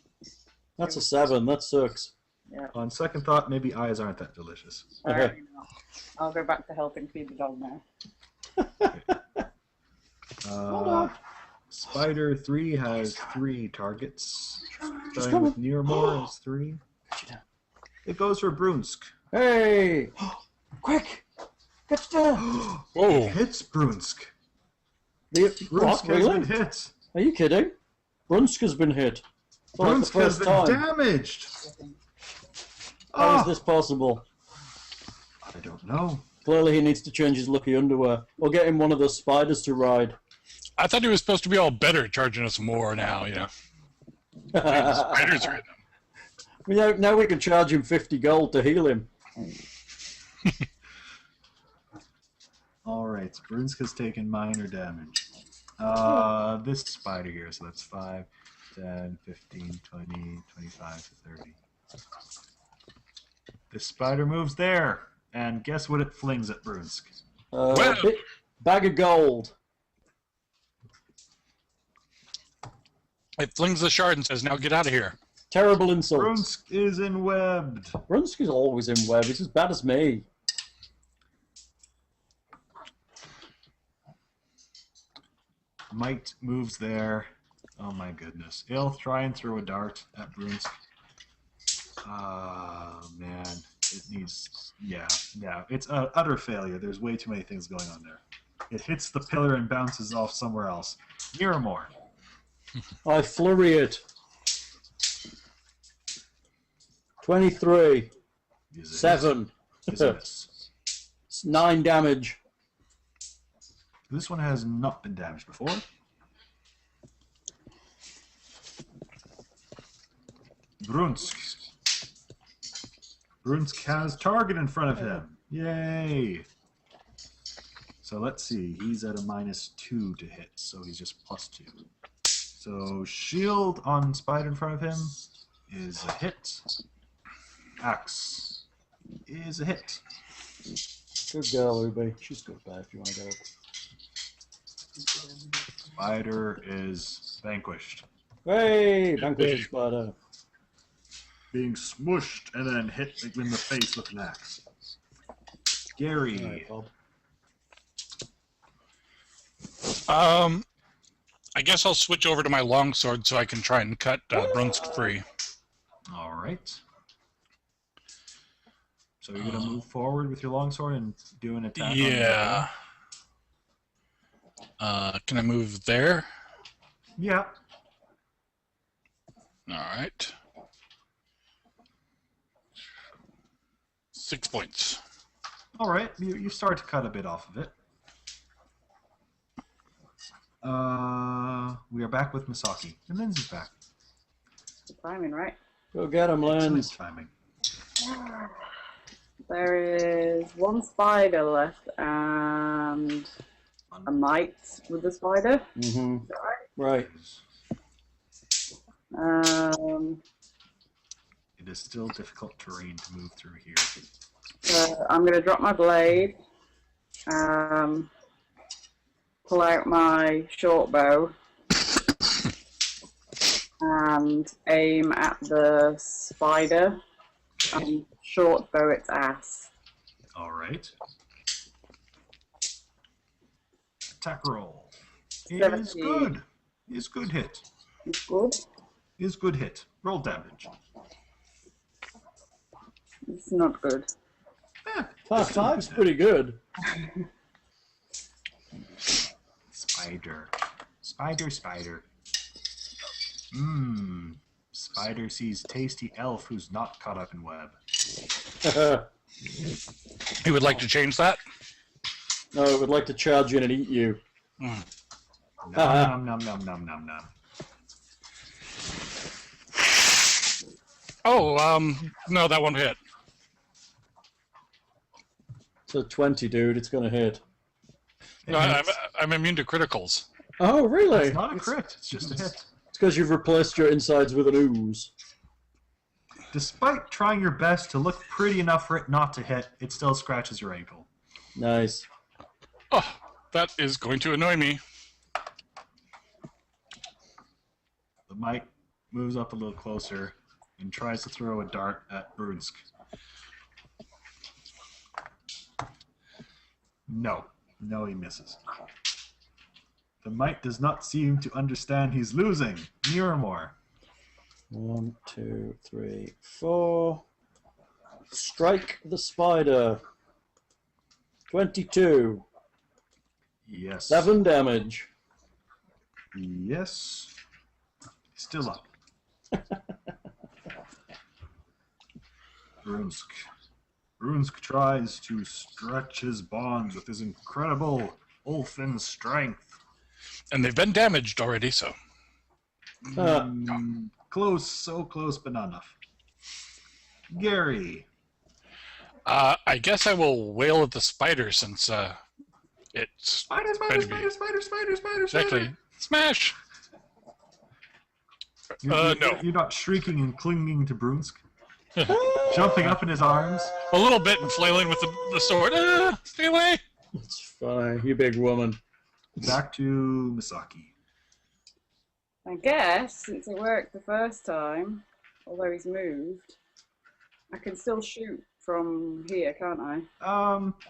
that's a 7. That sucks. On second thought, maybe eyes aren't that delicious. Okay. I'll go back to helping feed the dog now. Spider 3 has 3 targets. Starting coming. with Nearmore has 3. It goes for Brunsk. Hey! Quick! Get down! Whoa. Hits Brunsk. What, Brunsk has really? been hit. Are you kidding? Brunsk has been hit. For like the Brunsk has first been time. damaged. How is Oh, this possible? I don't know. Clearly he needs to change his lucky underwear. Or get him one of those spiders to ride. I thought he was supposed to be all better, charging us more now, you know. Jeez, spiders are in them. Now we can charge him 50 gold to heal him. All right, Brunsk has taken minor damage. This spider here, so that's 5, 10, 15, 20, 25, 30. This spider moves there, and guess what it flings at Brunsk? Well- Bag of gold. It flings the shard and says, now get out of here. Terrible insult. Brunsk is enwebbed. Brunsk is always in web. He's as bad as me. Might moves there. Oh my goodness. He'll try and throw a dart at Brunsk. Man. It needs... Yeah. It's an utter failure. There's way too many things going on there. It hits the pillar and bounces off somewhere else. Miramore. I flurry it. 23. Is it 7. Is it miss? It's 9 damage. This one has not been damaged before. Brunsk. Brunsk has target in front of him. Yay! So let's see. He's at a -2 to hit, so he's just +2. So shield on spider in front of him is a hit. Axe is a hit. Good girl, Ubi. She's good there if you want to go. Spider is vanquished. Hey! Vanquish spider. Being smushed and then hit in the face with an axe. Gary. Alright, Bob. I guess I'll switch over to my longsword so I can try and cut Brunsk free. All right. So you're gonna move forward with your longsword and do an attack. on the Yeah. Can I move there? Yeah. All right. 6 points. All right. You start to cut a bit off of it. We are back with Misaki, and Lindsay's back. Timing, right? Go get him, Excellent Lens. timing. There is one spider left and a mite with the spider. Mm-hmm. Is that Right. right? It is still difficult terrain to move through here. So I'm going to drop my blade, pull out my short bow, and aim at the spider and short bow its ass. All right. Attack roll. Is 17. good. Is good hit. It's good. Is good hit. Roll damage. It's not good. Five's pretty good. Spider. Spider. Spider sees tasty elf who's not caught up in web. You would like to change that? No, I would like to charge in and eat you. Nom nom nom nom nom nom. Oh, no, that won't hit. So 20, dude. It's gonna hit. No, I'm immune to criticals. Oh, really? It's not a crit. It's just a hit. It's because you've replaced your insides with an ooze. Despite trying your best to look pretty enough for it not to hit, it still scratches your ankle. Nice. Oh, that is going to annoy me. The mite moves up a little closer and tries to throw a dart at Brunsk. No, he misses. The mite does not seem to understand he's losing. Miramore. 1, 2, 3, 4. Strike the spider. 22. Yes. 7 damage. Yes. Still up. Brunsk tries to stretch his bonds with his incredible Ulfin strength. And they've been damaged already, so. Close, so close, but not enough. Gary. I guess I will wail at the spider since it's Spider. exactly smash. No. You're not shrieking and clinging to Brunsk. Jumping up in his arms. A little bit and flailing with the sword. Stay away. It's fine, you big woman. Back to Misaki. I guess, since it worked the first time, although he's moved, I can still shoot from here, can't I?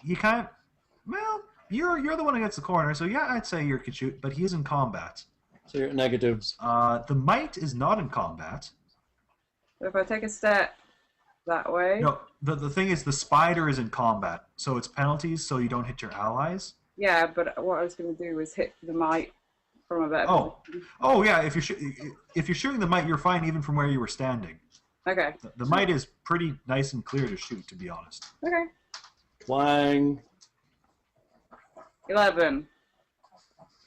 You can't. Well, you're the one against the corner, so yeah, I'd say you can shoot, but he is in combat. So you're at negatives. The Mite is not in combat. So if I take a step that way... No, the thing is, the Spider is in combat, so it's penalties, so you don't hit your allies. Yeah, but what I was going to do was hit the Mite from a better position. Oh yeah. If you're shooting the Mite, you're fine even from where you were standing. Okay. The Mite is pretty nice and clear to shoot, to be honest. Okay. Twang. 11.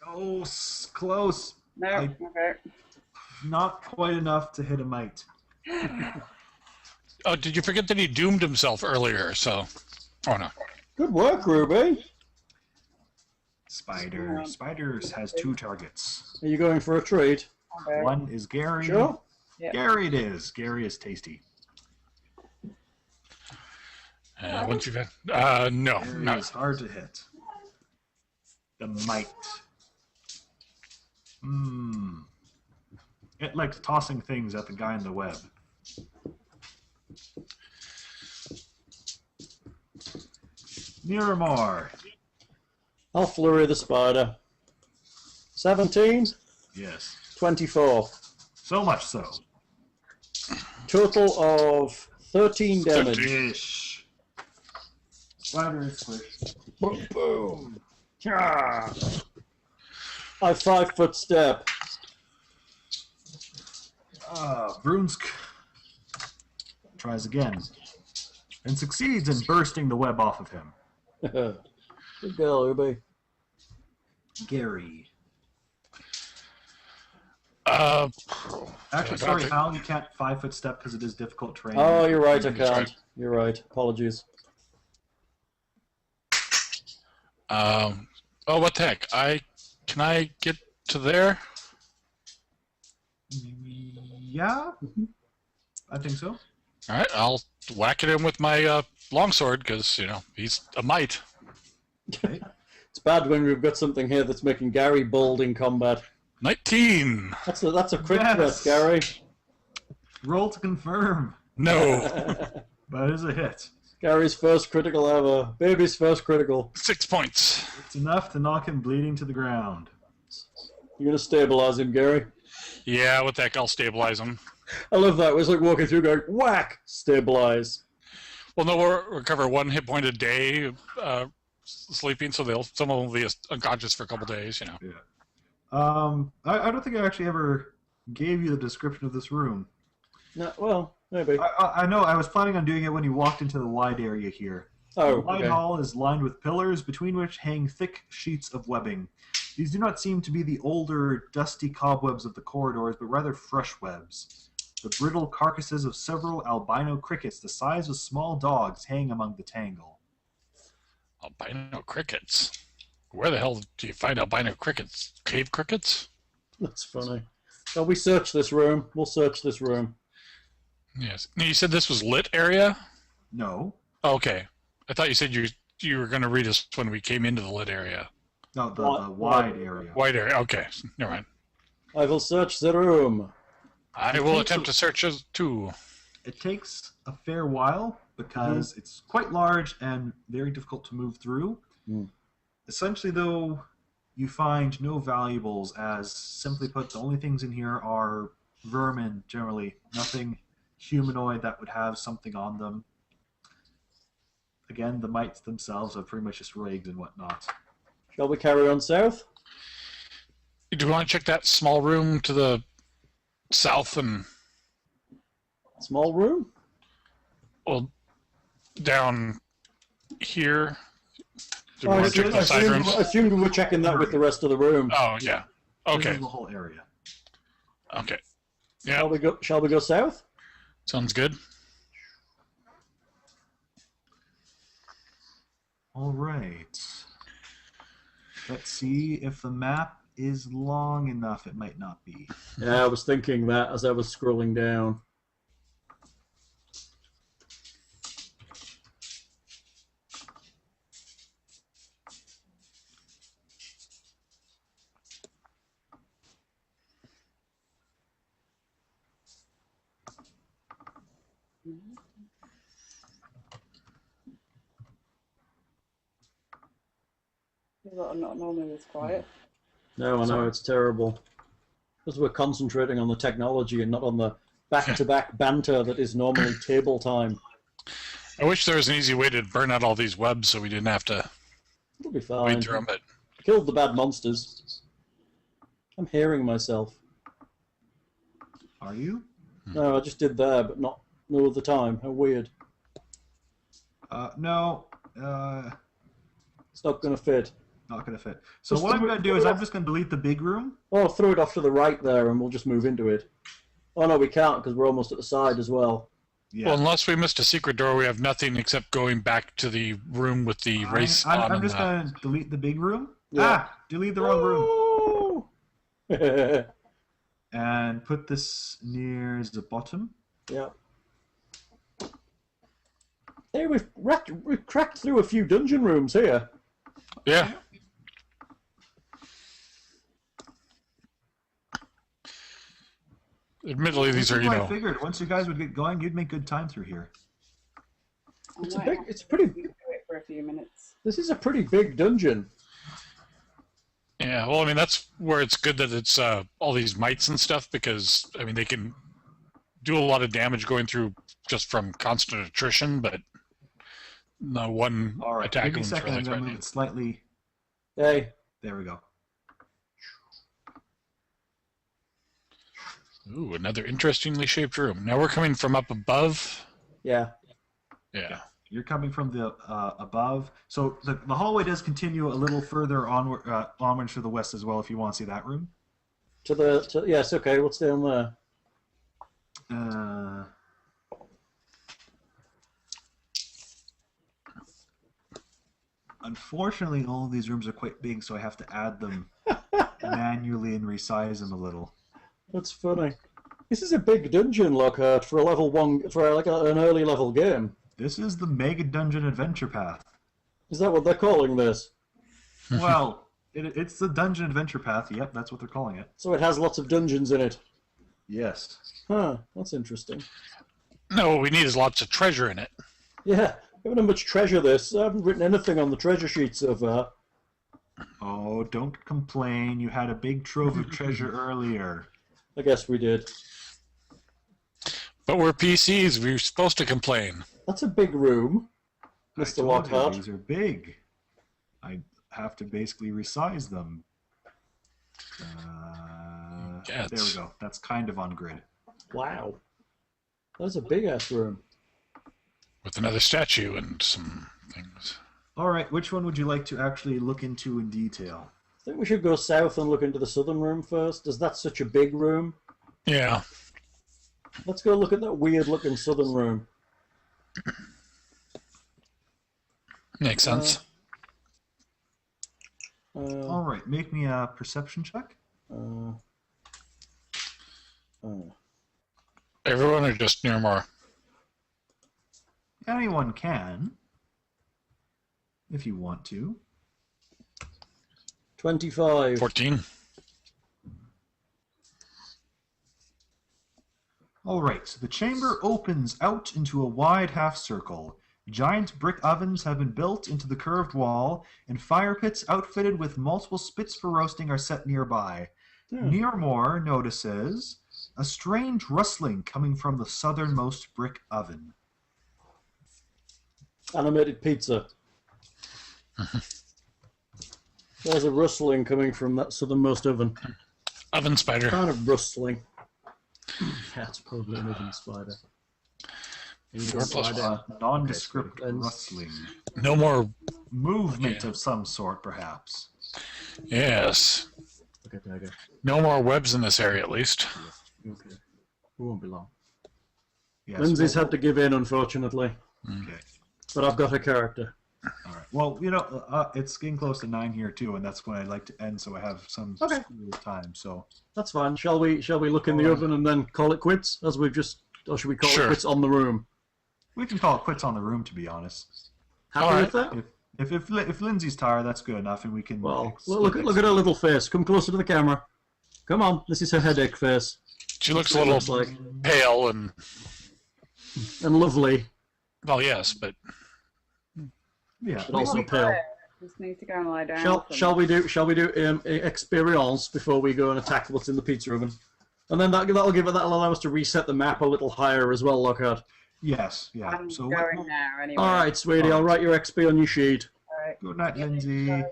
Oh, close. No. I- Okay. Not quite enough to hit a Mite. Oh, did you forget that he doomed himself earlier? So, oh no. Good work, Ruby. Spiders has 2 targets. Are you going for a treat? Okay. One is Gary. Sure. Yep. Gary it is. Gary is tasty. Once you've had, no, Gary no. is hard to hit. The Mite. It likes tossing things at the guy in the web. Miramar. I'll flurry the spider. 17, Yes. 24. So much so. Total of 13 damage. 13. Ish. Spider is squished. Boom, boom. Ah. I 5-foot step. Brunsk tries again and succeeds in bursting the web off of him. Good girl, Ruby. Gary. Actually, Sorry, Hal, you can't 5-foot step because it is difficult terrain. Oh, you're right, I That's can't. right. You're right. Apologies. Oh, what the heck? Can I get to there? Yeah, I think so. All right, I'll whack at him with my longsword because he's a mite. Okay. It's bad when we've got something here that's making Gary bold in combat. 19. That's a crit Yes. threat, Gary. Roll to confirm, No. but it is a hit. Gary's first critical ever. Baby's first critical. 6 points. It's enough to knock him bleeding to the ground. You're gonna stabilize him, Gary. Yeah, what the heck? I'll stabilize him. I love that. It was like walking through going, whack, stabilize. Well, no, we'll recover 1 hit point a day sleeping, so some of them will be unconscious for a couple days. Yeah. I don't think I actually ever gave you the description of this room. No, well, maybe. I know. I was planning on doing it when you walked into the wide area here. Oh, The wide okay. hall is lined with pillars, between which hang thick sheets of webbing. These do not seem to be the older, dusty cobwebs of the corridors, but rather fresh webs. The brittle carcasses of several albino crickets, the size of small dogs, hang among the tangle. Albino crickets. Where the hell do you find albino crickets? Cave crickets? That's funny. Shall we search this room? We'll search this room. Yes. Now, you said this was lit area? No. Okay. I thought you said you were going to read us when we came into the lit area. No, the wide area. White area. Okay. Never mind. I will search the room. I will attempt to search as too. It takes a fair while because it's quite large and very difficult to move through. Mm. Essentially, though, you find no valuables, as simply put, the only things in here are vermin, generally. Nothing humanoid that would have something on them. Again, the mites themselves are pretty much just rigged and whatnot. Shall we carry on south? Do you want to check that small room to the south and Small room? Well, down here. Do we Oh, I want to check the side rooms? assumed we were checking that with the rest of the room. Oh, yeah. This Okay. is the whole area. Okay. Yeah. Shall we go south? Sounds good. All right. Let's see if the map is long enough. It might not be. Yeah, I was thinking that as I was scrolling down. Not normally this quiet. No, I know, it's terrible. Because we're concentrating on the technology and not on the back-to-back banter that is normally table time. I wish there was an easy way to burn out all these webs so we didn't have to It'll be fine. wade through them, but Killed the bad monsters. I'm hearing myself. Are you? No, I just did there, but not all of the time. How weird. No. It's not going to fit. Not going to fit. So Just what I'm throw going it to do is off. I'm just going to delete the big room. Oh, throw it off to the right there and we'll just move into it. Oh no, we can't because we're almost at the side as well. Yeah. well, unless we missed a secret door, we have nothing except going back to the room with the race on. I'm and just the- going to delete the big room. Yeah. Delete the wrong room. Oh! And put this near the bottom. Yeah. Hey, we've cracked through a few dungeon rooms here. Yeah. Admittedly, these This are, is you what I know, figured. Once you guys would get going, you'd make good time through here. It's I a might big. have It's to pretty. do it for a few minutes. This is a pretty big dungeon. yeah. Well, I mean, that's where it's good that it's all these mites and stuff because, I mean, they can do a lot of damage going through just from constant attrition, but no one All right. attack Give me a is second. really I'm going to threatening. move it slightly. Hey, There we go. Ooh, another interestingly shaped room. Now we're coming from up above. yeah. Yeah. You're coming from the above. So the hallway does continue a little further onwards to the west as well if you want to see that room. Yes. Okay. What's down there? Unfortunately, all of these rooms are quite big, so I have to add them manually and resize them a little. That's funny. This is a big dungeon, Lockhart, for a level 1, for like an early level game. This is the Mega Dungeon Adventure Path. Is that what they're calling this? Well, it's the Dungeon Adventure Path. Yep, that's what they're calling it. So it has lots of dungeons in it. Yes. Huh, that's interesting. No, what we need is lots of treasure in it. Yeah, we haven't had much treasure this. I haven't written anything on the treasure sheet so far. Oh, don't complain. You had a big trove of treasure earlier. I guess we did. But we're PCs. We're supposed to complain. That's a big room, I Mr. told you, Lockhart. these are big. I have to basically resize them. Yeah, there we go. That's kind of on grid. Wow. That's a big ass room. With another statue and some things. All right, which one would you like to actually look into in detail? I think we should go south and look into the southern room first, as that's such a big room. Yeah. Let's go look at that weird looking southern room. Makes sense. All right, make me a perception check. Everyone or just near more? Anyone can, if you want to. 25. 14. All right, so the chamber opens out into a wide half circle. Giant brick ovens have been built into the curved wall, and fire pits outfitted with multiple spits for roasting are set nearby. Nearmore notices a strange rustling coming from the southernmost brick oven. Animated pizza. There's a rustling coming from that southernmost oven. Oven spider. Kind of rustling. That's probably an oven spider. Nondescript Okay, rustling. No more. Movement of some sort, perhaps. Yes. Okay. No more webs in this area, at least. Okay. We won't be long. Yes, Lindsay's well, had to give in, unfortunately. Okay. But I've got her character. All right. Well, it's getting close to 9 here too, and that's when I'd like to end, so I have some Okay. school time. So That's fine. Shall we look in the Alright. oven and then call it quits, as we've just, or should we call Sure. it quits on the room? we can call it quits on the room, to be honest. Happy Alright. with that? If Lindsay's tired, that's good enough, and we can. Well, look at her little face. Come closer to the camera. Come on, this is her headache face. She looks a little Looks like pale and lovely, well, yes, but Yeah. but also Really pale. tired. Just need to go and lie down. Shall we do experience before we go and attack what's in the pizza oven? And then that'll allow us to reset the map a little higher as well, Lockhart. Yes. Yeah. I'm So going now anyway. All right, sweetie, I'll write your XP on your sheet. Alright. good night, Lindsay. Bye.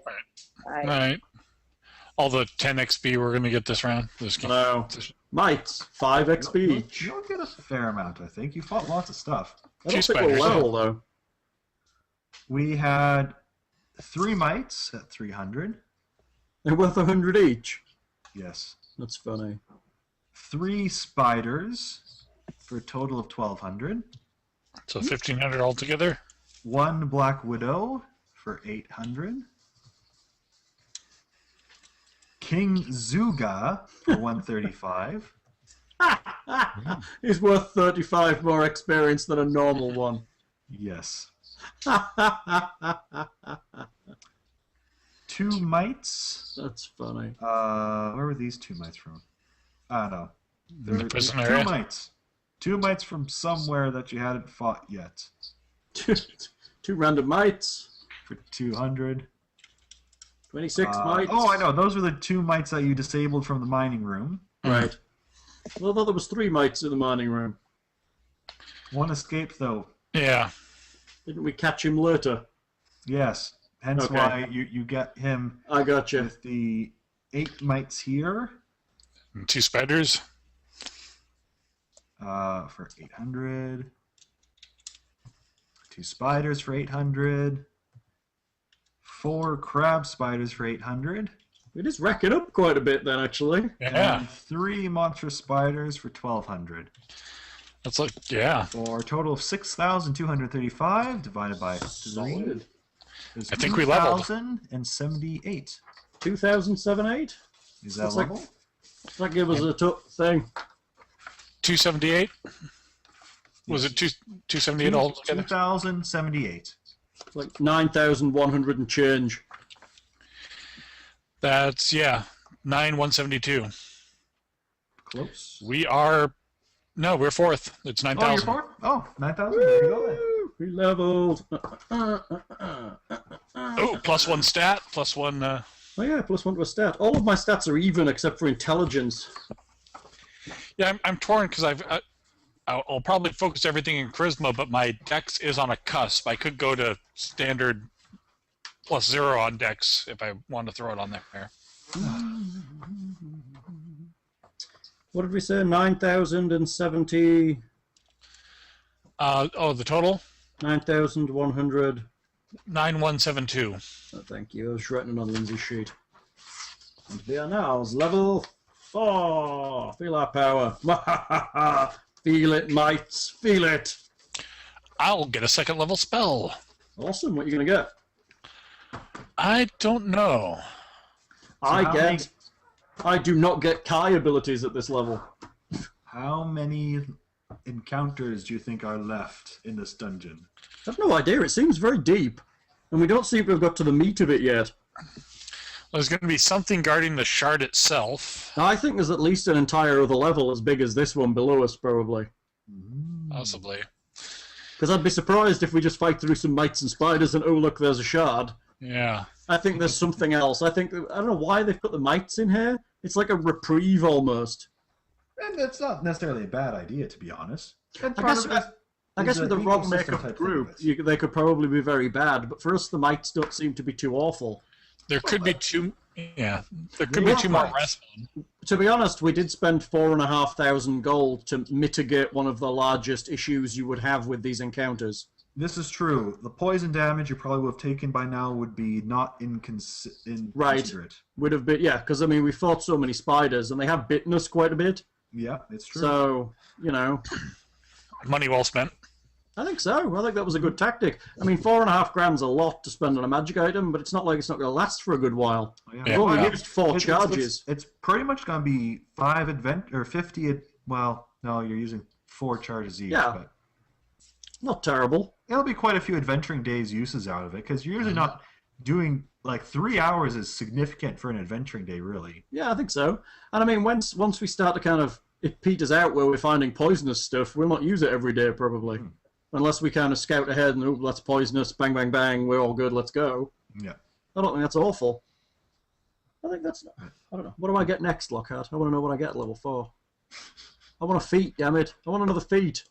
all right. All the 10 XP we're gonna get this round. This game. No, mites 5 XP each. You'll get a fair amount, I think. You fought lots of stuff. I don't Few think we'll spiders. level though. We had 3 mites at 300. They're worth 100 each. Yes. That's funny. 3 spiders for a total of 1,200. So 1,500 altogether. 1 black widow for 800. King Zuga for 135. He's worth 35 more experience than a normal one. Yes. 2 mites. That's funny. Where were these 2 mites from? I don't know. In the prison 2 area. mites. 2 mites from somewhere that you hadn't fought yet. 2 random mites. For 200. 26 mites. Oh, I know. Those were the 2 mites that you disabled from the mining room. Right. Well, I thought there was 3 mites in the mining room. 1 escaped, though. Yeah. Didn't we catch him later? Yes. Hence Okay. why you get him I got you. with the 8 mites here And 2 spiders. for 800. 2 spiders for 800. 4 crab spiders for 800. It is racking up quite a bit then, actually. Yeah. And 3 monstrous spiders for 1,200. That's like yeah. For a total of 6,235 divided by 3. Solid. Is I think we leveled. 2,078. 2078? Is that That's like- level? That give us a thing. 278. Was it 278 altogether? 2,078. It's like 9,100 and change. That's 9,172. Close. We're 4th. It's Oh, you're 9,000. 4? Oh, 9,000. There you go then. Woo! We leveled. Oh, plus 1 stat, plus 1. Oh yeah, +1 to a stat. All of my stats are even except for intelligence. Yeah, I'm torn because I'll probably focus everything in charisma, but my dex is on a cusp. I could go to standard +0 on dex if I want to throw it on there. What did we say? 9,070. The total 9,100. 9,172. Oh, thank you. I was writing on Lindsay's sheet. And we are now level 4. Feel our power. Feel it, mites. Feel it. I'll get a 2nd level spell. Awesome. What are you going to get? I don't know. I do not get Kai abilities at this level. How many encounters do you think are left in this dungeon? I have no idea. It seems very deep. And we don't seem to have got to the meat of it yet. There's going to be something guarding the shard itself, I think there's at least an entire other level as big as this one below us, probably. possibly. Because I'd be surprised if we just fight through some mites and spiders and, oh, look, there's a shard. Yeah. I think there's something else. I don't know why they've put the mites in here. It's like a reprieve almost. And that's not necessarily a bad idea, to be honest. And I part guess, of it I guess is with a the wrong ecosystem makeup type group, thing of it. they could probably be very bad. But for us, the mites don't seem to be too awful. There could be two. Yeah, there could be 2 more Right. respawn. To be honest, we did spend 4,500 gold to mitigate one of the largest issues you would have with these encounters. This is true. The poison damage you probably would have taken by now would be not inconsiderate. Would have been, yeah, because I mean, we fought so many spiders and they have bitten us quite a bit. Yeah, it's true. So, you know, Money well spent. I think so. I think that was a good tactic. I mean, 4.5 grand's a lot to spend on a magic item, but it's not like it's not going to last for a good while. Yeah. We've only Yeah. used 4 charges. It's pretty much going to be 5 or 50. Well, no, you're using 4 charges each. Yeah. But Not terrible. it'll be quite a few adventuring days uses out of it because you're usually not doing like 3 hours is significant for an adventuring day, really. Yeah, I think so. And I mean, once we start to kind of, it peters out where we're finding poisonous stuff, we'll not use it every day probably. Unless we kind of scout ahead and, oh, that's poisonous, bang, bang, bang, we're all good, let's go. Yeah. I don't think that's awful. I think that's, I don't know. What do I get next, Lockhart? I want to know what I get at level 4. I want a feat, damn it. I want another feat.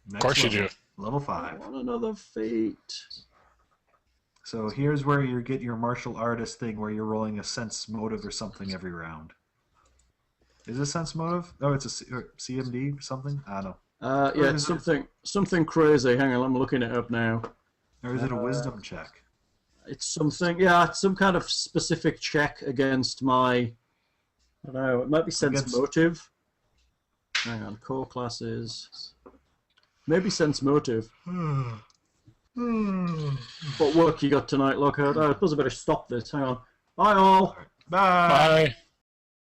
Next Of course you level, do. Level I 5. want another feat. So here's where you get your martial artist thing where you're rolling a sense motive or something every round. Is it sense motive? Oh, it's a CMD or something? I don't know. Yeah, is it's it- something crazy. Hang on, I'm looking it up now. Or is it a wisdom check? It's something, yeah, it's some kind of specific check against my, I don't know, it might be sense Against- motive. Hang on, core classes. Maybe sense motive. What work you got tonight, Lockhart? I suppose I better stop this. Hang on. Bye all. Bye. Bye.